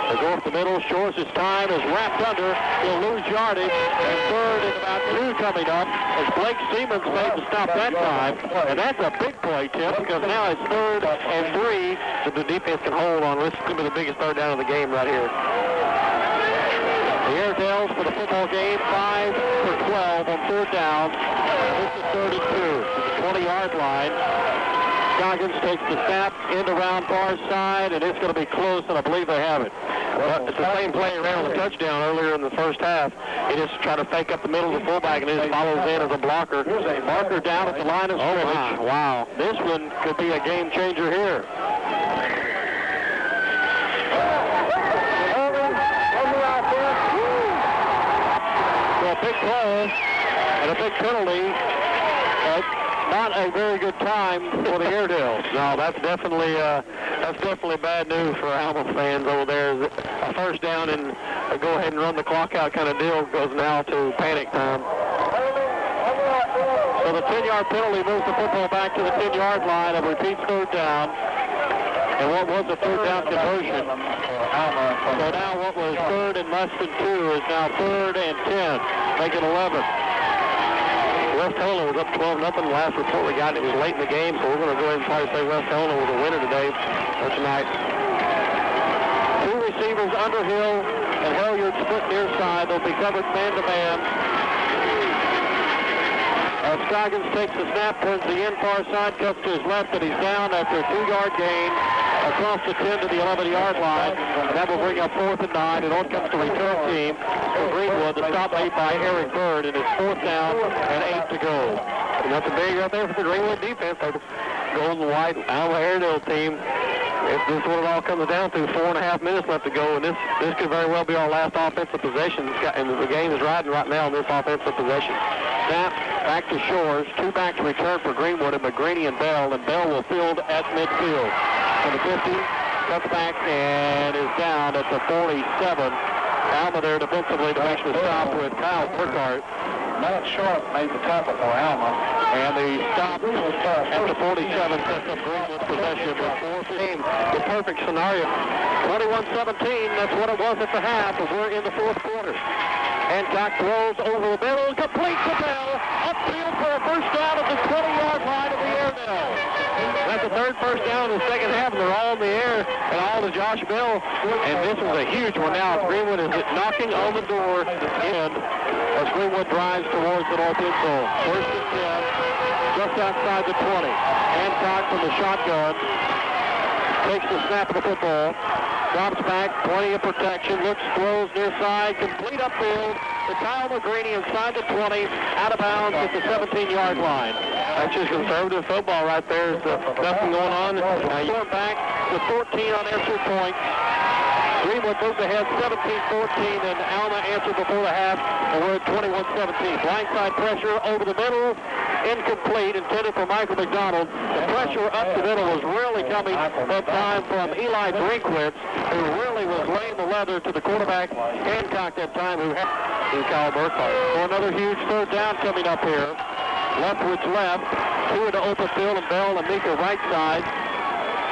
They go up the middle. Shores' time is wrapped under. He'll lose yardage. And 3rd and about 2 coming up as Blake Siemens made to stop that time. And that's a big play, Tim, because now it's 3rd and 3 that the defense can hold on. This is going to be the biggest third down of the game right here. The Airedales for the football game, 5 for 12 on 3rd down. This is 3rd and 2. The 20-yard line. Scoggins takes the snap, end around far side, and it's going to be close, and I believe they have it. It's the same play around the touchdown earlier in the first half. He just tried to fake up the middle of the fullback, and then follows in as a blocker. Marker down at the line of scrimmage. Wow. This one could be a game changer here. So a big play and a big penalty. Not a very good time for the Airedales. No, that's definitely bad news for Alma fans over there. A first down and a go ahead and run the clock out kind of deal goes now to panic time. So the 10-yard penalty moves the football back to the 10-yard line and repeats 3rd down. And what was a 3rd down conversion? So now what was 3rd and less than 2 is now 3rd and 10, making 11. West Helena was up 12-0. Last report we got, it was late in the game, so we're going to go ahead and probably say West Helena was a winner today or tonight. 2 receivers, Underhill and Hilliard split near side. They'll be covered man-to-man. Scoggins takes the snap, turns the end far side, cuts to his left, and he's down after a 2-yard gain across the 10 to the 11-yard line. And that will bring up 4th and 9, and on comes the return team for Greenwood. The stop made by Eric Bird, and it's 4th down and 8 to go. And that's a big up there for the Greenwood defense. The gold and white Alma Airedale team. If this is what it all comes down to, 4.5 minutes left to go, and this could very well be our last offensive possession. And the game is riding right now on this offensive possession. Snap back to Shores. 2 back to return for Greenwood and McGreeny and Bell will field at midfield. To the 50, cuts back and is down at the 47. Alma there defensively to make the stop with Kyle Burkhart. Matt Sharp made the tackle for Alma. And the stop at the 47 sets up Greenwood's possession with 4-15. The perfect scenario. 21-17, that's what it was at the half, but we're in the 4th quarter. Hancock throws over the middle, complete to Bell, upfield for a first down at the 20-yard line of the Airedales. That's the 3rd first down in the second half, and they're all in the air, and all to Josh Bell. And this was a huge one now. Greenwood is knocking on the door in as Greenwood drives towards the north end zone. 1st and 10, just outside the 20. Hancock from the shotgun takes the snap of the football. Drops back, plenty of protection, looks, throws near side, complete upfield to Kyle McGreeny inside the 20, out of bounds at the 17-yard line. That's just conservative football right there. There's nothing going on. You're back to 14 unanswered points. Greenwood moves ahead 17-14, and Alma answered before the half, and we're at 21-17. Blindside pressure over the middle, incomplete, intended for Michael McDonald. The pressure up the middle was really coming that time from Eli Drinkwitz, who really was laying the leather to the quarterback, Hancock that time, who had Kyle Burkhart. So another huge 3rd down coming up here. Leftwich left, 2 into open field, and Bell and Mika right side.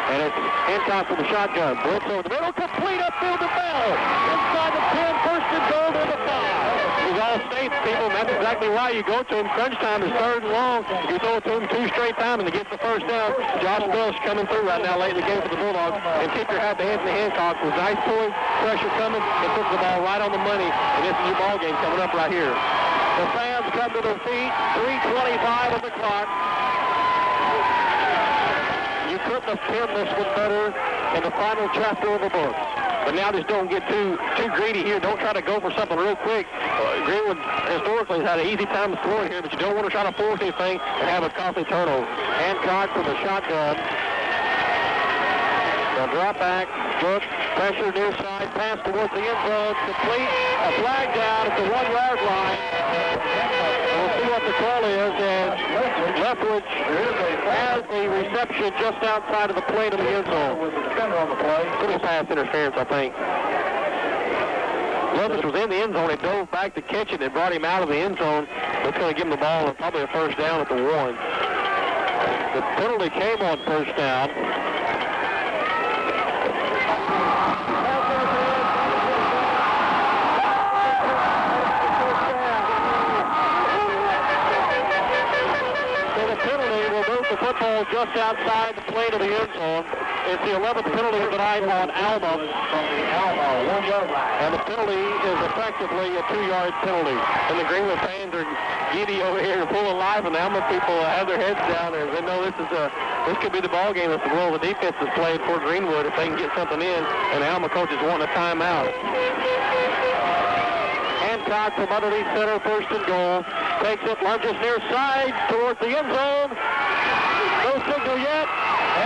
And it's Hancock from the shotgun. Blitz over the middle, complete upfield to Bell. Inside the 10, 1st and goal to the 5. He's all Ball State, people, and that's exactly why you go to him. Crunch time is third and long. You throw it to him 2 straight times and he gets the first down. Josh Bell's coming through right now late in the game for the Bulldogs. And tip your hat to Anthony Hancock with nice pulling, pressure coming, and puts the ball right on the money. And this is your ball game coming up right here. The fans come to their feet, 3:25 on the clock. You couldn't have penned this one better in the final chapter of the book. But now just don't get too greedy here. Don't try to go for something real quick. Greenwood historically has had an easy time scoring here, but you don't want to try to force anything and have a costly turnover. Hancock from the shotgun. The drop back, look, pressure near side, pass towards the end zone, complete, a flag down at the 1-yard line. We'll see what the call is, and Leftwich has the reception just outside of the plate of the end zone. Pretty pass interference, I think. Leftwich was in the end zone. He dove back to catch it and brought him out of the end zone. That's going to give him the ball and probably a first down at the 1. The penalty came on first down. The football just outside the plate of the end zone. It's the 11th penalty of the night on Alma. And the penalty is effectively a 2-yard penalty. And the Greenwood fans are giddy over here, full of life, and the Alma people have their heads down there. They know this could be the ball game if the role of the defense is played for Greenwood if they can get something in, and the Alma coaches want a timeout. Hancock from underneath center, first and goal. Takes it, lunges near side towards the end zone. No signal yet.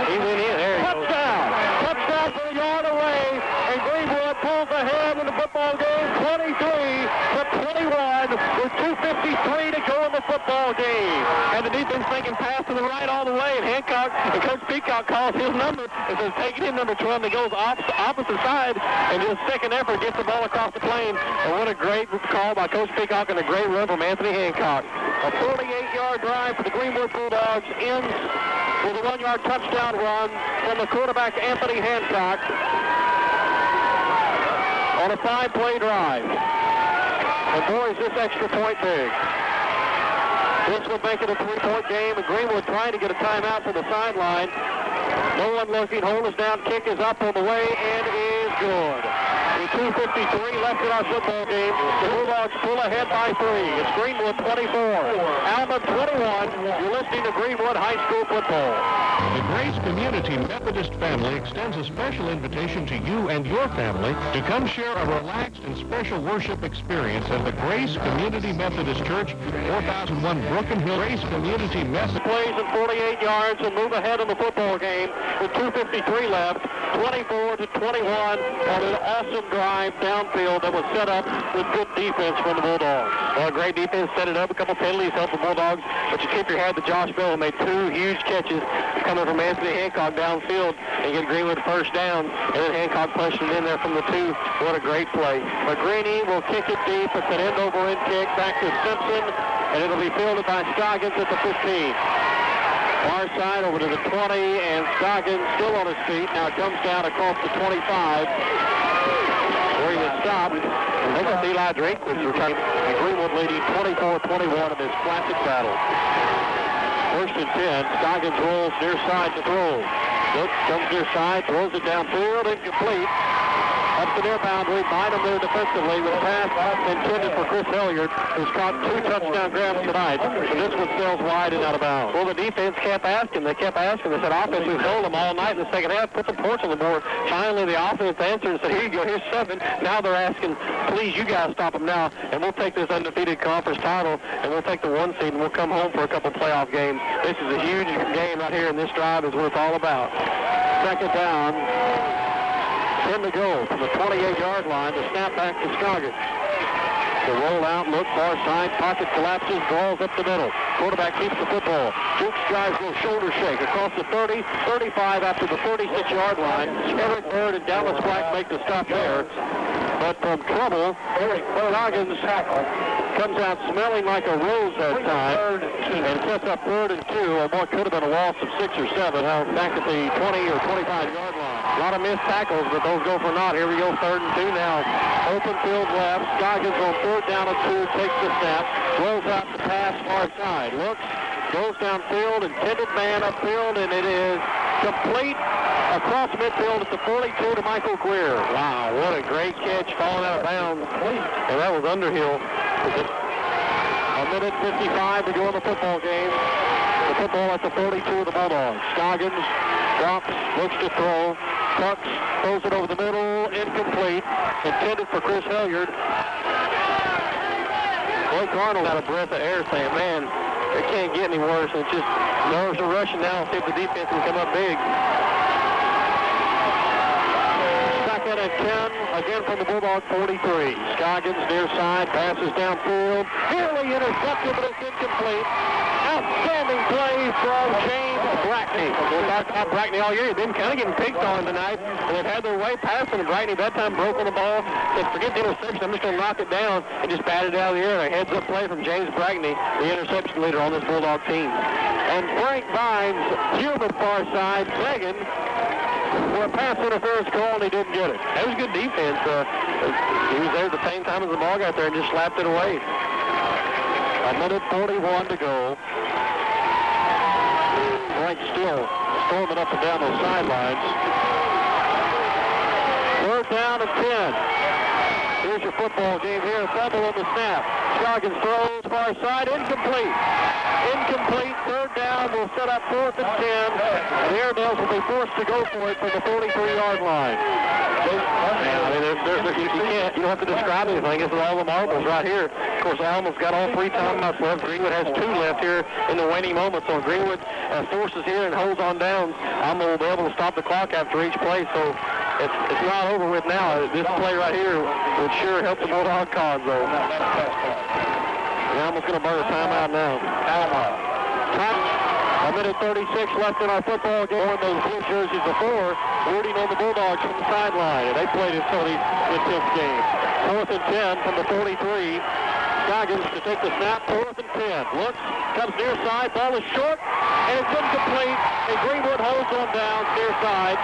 He went in. There he goes. Touchdown for a yard away. And Greenwood pulls ahead in the football game, 23-21 with 2:53 to go in the football game. And the defense making pass to the right all the way. And Hancock, and Coach Peacock calls his number and says, taking in number 12. He goes opposite side and just second effort gets the ball across the plane. And what a great call by Coach Peacock and a great run from Anthony Hancock. A 48-yard drive for the Greenwood Bulldogs ends with a 1-yard touchdown run from the quarterback Anthony Hancock on a 5-play drive. And boy, is this extra point big. This would make it a 3-point game, and Greenwood trying to get a timeout from the sideline. No one looking. Hold us down. Kick is up on the way and is good. With 2:53 left in our football game, the Bulldogs pull ahead by 3. It's Greenwood 24, Alma 21. You're listening to Greenwood High School football. The Grace Community Methodist family extends a special invitation to you and your family to come share a relaxed and special worship experience at the Grace Community Methodist Church, 4001 Broken Hill. Grace Community Methodist plays in 48 yards and move ahead in the football game with 2:53 left, 24-21 on an awesome drive downfield that was set up with good defense from the Bulldogs. Well, great defense set it up. A couple penalties helped the Bulldogs, but you tip your hat to Josh Bell, who made 2 huge catches coming from Anthony Hancock downfield and get Greenwood first down, and then Hancock punched it in there from the 2. What a great play. But Greeny will kick it deep. It's an end-over-end kick back to Simpson, and it'll be fielded by Scoggins at the 15. Far side over to the 20, and Scoggins still on his feet. Now comes down across the 25, where he was stopped. And look at Eli Drake was returning. Greenwood leading 24-21 in this classic battle. First and 10, Scoggins rolls near side to throw. Look, comes near side, throws it downfield, incomplete. Up the near boundary, Bynum there defensively with a pass intended for Chris Hilliard, who's caught 2 touchdown grabs tonight. And this one sails wide and out of bounds. Well, the defense kept asking. They kept asking. They said, offense, we've held them all night in the second half. Put some points on the board. Finally, the offense answered and said, here you go, here's 7. Now they're asking, please, you guys stop them now, and we'll take this undefeated conference title, and we'll take the 1 seed, and we'll come home for a couple playoff games. This is a huge game right here, and this drive is what it's all about. Second down. 10 to go from the 28-yard line. The snap back to Scoggins. The roll out, look, far side, pocket collapses, draws up the middle. Quarterback keeps the football. Jukes drives, little shoulder shake across the 30, 35 after the 36-yard line. Eric Bird and Dallas Black make the stop there. but from trouble, Scoggins comes out smelling like a rose that time and sets up 3rd and 2 on what could have been a loss of 6 or 7 back at the 20 or 25-yard line. A lot of missed tackles, but those go for naught. Here we go, 3rd and 2 now. Open field left. Scoggins on 3rd down and 2, takes the snap, rolls out the pass far side, looks, goes downfield, intended man upfield, and it is complete across midfield at the 42 to Michael Greer. Wow, what a great catch, falling out of bounds. And that was Underhill. A minute 55 to go in the football game. The football at the 42 of the Bulldogs. Scoggins drops, looks to throw, tucks, throws it over the middle, incomplete. Intended for Chris Hilliard. Blake Arnold had a breath of air saying, man, it can't get any worse. It's just nerves are rushing now. See if the defense can come up big. 2nd and 10, again from the Bulldog 43. Scoggins near side, passes downfield. Nearly intercepted, but it's incomplete. Outstanding play from James Brackney. We'll talk about Brackney all year. They've been kind of getting picked on tonight. And they've had their way past him. Brackney that time broke on the ball. Said, forget the interception. I'm just going to knock it down. And just batted it out of the air. A heads-up play from James Brackney, the interception leader on this Bulldog team. And Frank Vines, human far side, begging for a pass interference call, and he didn't get it. That was good defense. He was there at the same time as the ball got there and just slapped it away. A minute 41 to go. Frank still storming up and down those sidelines. 3rd down and 10. Here's your football game here. Fumble on the snap. Scoggins throws far side, incomplete. Incomplete, 3rd down, will set up 4th and 10. And the Airedales will be forced to go for it from the 43-yard line. I mean, you don't have to describe anything. It's all the marbles right here. Of course, Alma's got all 3 timeouts left. Greenwood has 2 left here in the waning moments. So Greenwood forces here and holds on down. Alma will be able to stop the clock after each play. So it's not over with now. This play right here would sure help the Bulldog cause, though. Alma's going to burn a timeout now. A minute 36 left in our football game. Wearing those blue jerseys before, rooting on the Bulldogs from the sideline. And they played a totally intense game. 4th and 10 from the 43. Scoggins to take the snap. 4th and 10. Looks, comes near side. Ball is short, and it's incomplete. And Greenwood holds on down near side.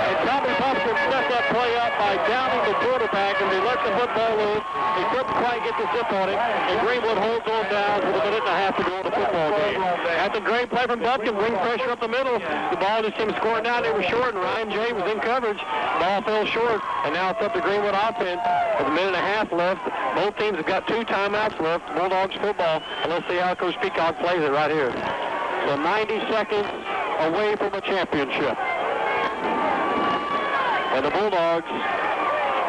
And Tommy Thompson set that play up by downing the quarterback, and they let the football loose. He couldn't quite get the zip on it, and Greenwood holds on down with a minute and a half to go in the football game. After a great play from Bupkin, wing pressure up the middle. The ball just came scoring down. They were short, and Ryan J was in coverage. Ball fell short, and now it's up to Greenwood offense with a minute and a half left. Both teams have got 2 timeouts left. Bulldogs football, and let's see how Coach Peacock plays it right here. So 90 seconds away from a championship. And the Bulldogs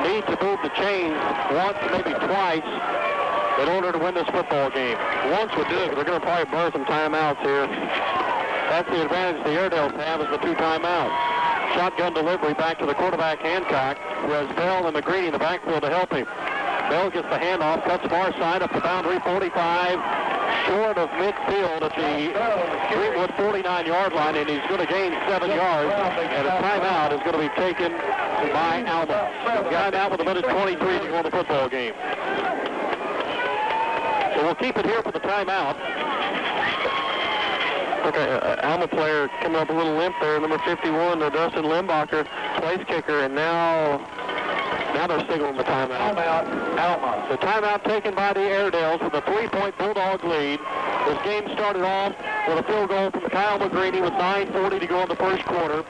need to move the chains once, maybe twice, in order to win this football game. Once would do it, but they're going to probably burn some timeouts here. That's the advantage the Airedales have, is the 2 timeouts. Shotgun delivery back to the quarterback, Hancock, who has Bell and McGreedy in the backfield to help him. Bell gets the handoff, cuts far side up the boundary, 45, short of midfield at the Greenwood 49-yard line, and he's going to gain 7 yards, and a timeout is going to be taken by Alma. Guy out with a minute 23 to go in the football game. So we'll keep it here for the timeout. Okay, Alma player coming up a little limp there, number 51, Dustin Limbacher, place kicker, and now they're signaling the timeout. Alma. The timeout taken by the Airedales with a 3-point Bulldog lead. This game started off with a field goal from Kyle McGreedy with 9:40 to go in the first quarter.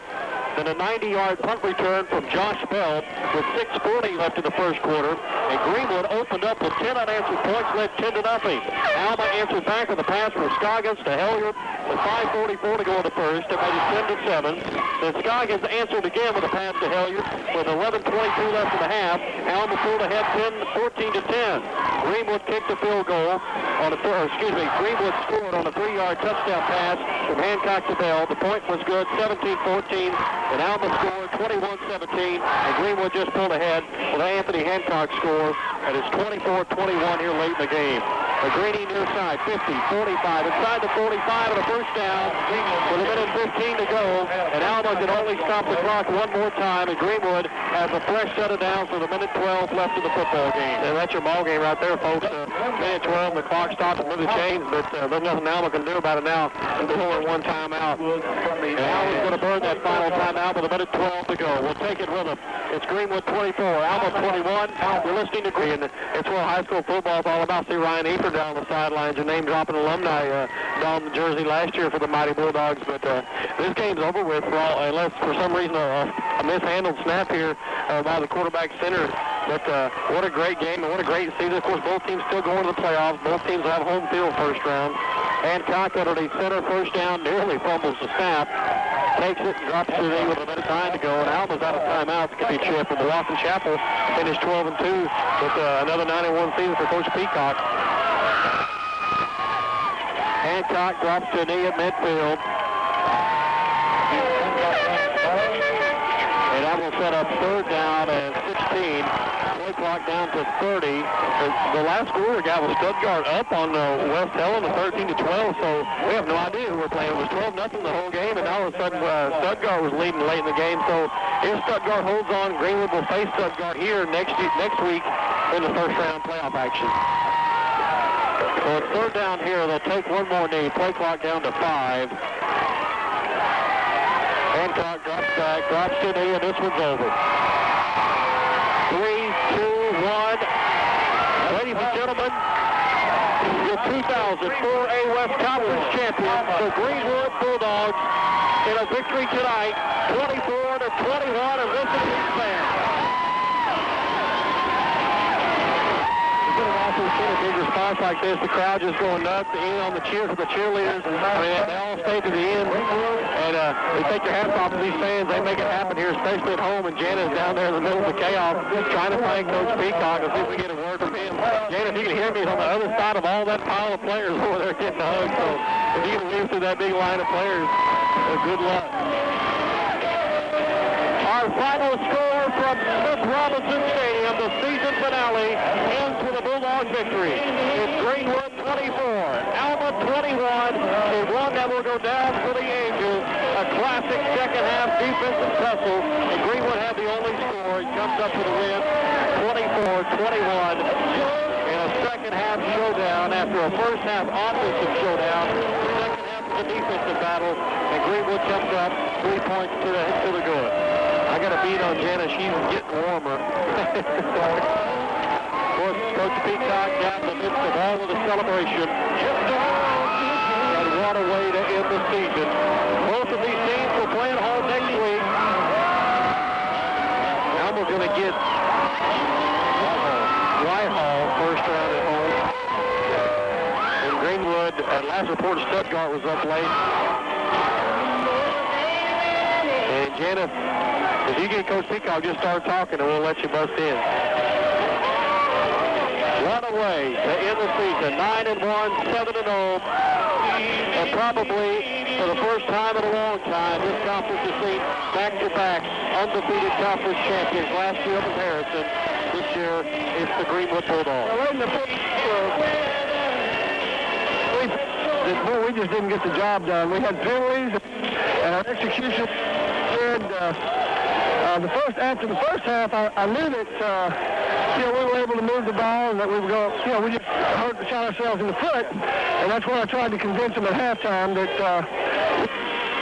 Then a 90-yard punt return from Josh Bell with 6:40 left in the first quarter. And Greenwood opened up with 10 unanswered points, led 10-0. Alma answered back with a pass from Scoggins to Hilliard with 5:44 to go in the first. It made it 10-7. Then Scoggins answered again with a pass to Hilliard with 11:22 left in the half. Alma pulled ahead 14-10. Greenwood kicked the field goal on Greenwood scored on a 3-yard touchdown pass from Hancock to Bell. The point was good, 17-14. And Alma scored 21-17, and Greenwood just pulled ahead with Anthony Hancock score, and it's 24-21 here late in the game. McGreedy near side, 50, 45, inside the 45 and a first down with a minute 15 to go, and Alma Alma can only stop the clock one more time, and Greenwood has a fresh set of downs with 1:12 left in the football game. And that's your ball game right there, folks. 1:12, the clock stopped and moved the chains, but there's nothing Alma can do about it now. There's only one timeout. And Alma's going to burn that final timeout with 1:12 to go. We'll take it with them. It's Greenwood 24, Alma 21. You're listening to Green. It's what high school football is all about. See Ryan Eaper down the sidelines, a name-dropping alumni donned the jersey last year for the Mighty Bulldogs. But this game's over with unless for some reason a mishandled snap here by the quarterback center. But what a great game and what a great season. Of course, both teams still going to the playoffs. Both teams have home field first round. Hancock underneath center, first down, nearly fumbles the snap. Takes it and drops it in with a bit of time to go. And Alma's out of timeouts. Could be Chip. And the Watson Chapel finished 12-2 with another 91 season for Coach Peacock. Hancock drops to a knee at midfield. And that will set up third down and 16. Play clock down to 30. The last score we got was Stuttgart up on West Helen, 13-12. So we have no idea who we're playing. It was 12-0 the whole game, and now all of a sudden Stuttgart was leading late in the game. So if Stuttgart holds on, Greenwood will face Stuttgart here next week in the first round playoff action. So it's third down here. They'll take one more knee. Play clock down to 5. Hancock drops back, drops to knee, and this one's over. 3, 2, 1. Ladies and gentlemen, the 2004 A-West Conference champions, the Greenwood Bulldogs, in a victory tonight, 24-21, and listen to these fans. Seen a big response like this, the crowd just going nuts, in on the cheers of the cheerleaders. I mean, they all stay to the end, and we take your hats off to these fans. They make it happen here, especially at home, and Jana's down there in the middle of the chaos, trying to find Coach Peacock and see if we get a word from him. Jana, if you can hear me, he's on the other side of all that pile of players over there getting hugged, so if you can weave through that big line of players, well, good luck. Our final score from Smith Robinson Stadium, the season finale, ends with a Bulldog victory. It's Greenwood 24, Alma 21, a one that will go down for the ages. A classic second half defensive tussle, and Greenwood had the only score. It comes up with a win, 24-21. In a second half showdown after a first half offensive showdown. The second half of the defensive battle, and Greenwood comes up 3 points to the good. I got a beat on Jana. She's getting warmer. Of course, Coach Peacock down in the midst of all of the celebration. And what a way to end the season. Both of these teams will play at home next week. Alma's going to get Whitehall first round at home. And Greenwood, at last report, Stuttgart was up late. And Jana, if you get Coach Peacock, just start talking and we'll let you bust in. One away to end the season, 9-1, 7-0. And probably for the first time in a long time, this conference has seen back-to-back undefeated conference champions. Last year it was Harrison. This year it's the Greenwood Bulldogs. We just didn't get the job done. We had penalties and our execution did. After the first half, I knew that we were able to move the ball and that we were going. We just shot ourselves in the foot, and that's what I tried to convince them at halftime that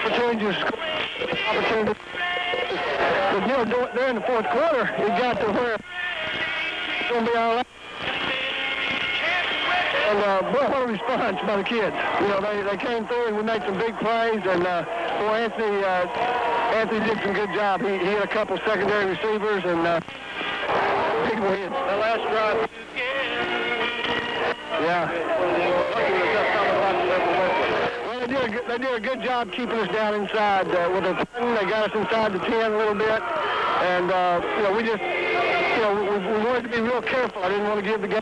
opportunities. But during the fourth quarter, it got to where it's going to be all right. And boy, what a response by the kids. They came through and we made some big plays, and boy, Anthony did some good job. He had a couple secondary receivers and big win. The last drive. Yeah. Well, they did a good job keeping us down inside with their punting. They got us inside the 10 a little bit, and we just we wanted to be real careful. I didn't want to give the guy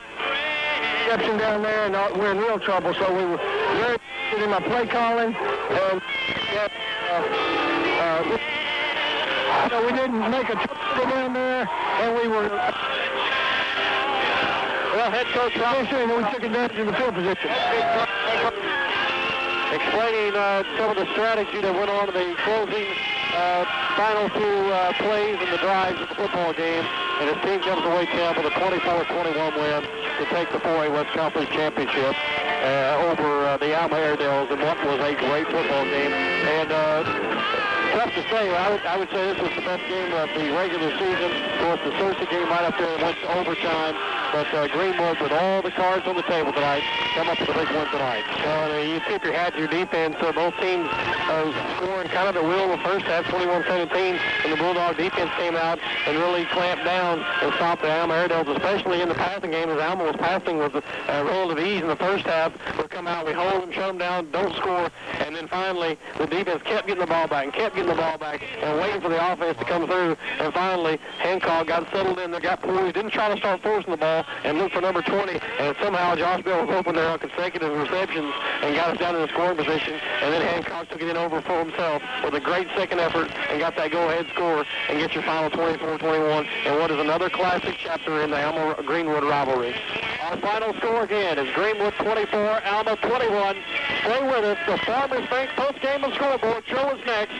reception down there, and we're in real trouble. So we were very interested in my play calling, and we didn't make a turnover down there, and we were. Well, head coach Robinson, and we took advantage of the field position. Explaining some of the strategy that went on in the closing final few plays in the drives of the football game, and his team comes away champ with a 24-21 win to take the 4A West Conference Championship over the Alma Airedales in what was a great football game. And tough to say. I would say this was the best game of the regular season. Of course, the Cersei game right up there and went to overtime. But Greenwood, with all the cards on the table tonight, come up with a big win tonight. So you tip your hat to your defense. Both teams scoring kind of at will in the first half, 21-17, and the Bulldog defense came out and really clamped down and stopped the Alma Airedales, especially in the passing game, as Alma was passing with relative ease in the first half. We come out, we hold them, shut them down, don't score, and then finally the defense kept getting the ball back and kept getting the ball back and waiting for the offense to come through. And finally, Hancock got settled in there, got poised, didn't try to start forcing the ball, and looked for number 20. And somehow Josh Bell was open there on consecutive receptions and got us down in the scoring position. And then Hancock took it in over for himself with a great second effort and got that go-ahead score and get your final 24-21 in what is another classic chapter in the Alma-Greenwood rivalry. Our final score again is Greenwood 24, Alma 21. Stay with us. The Farmers Bank post-game of scoreboard. Joe is next.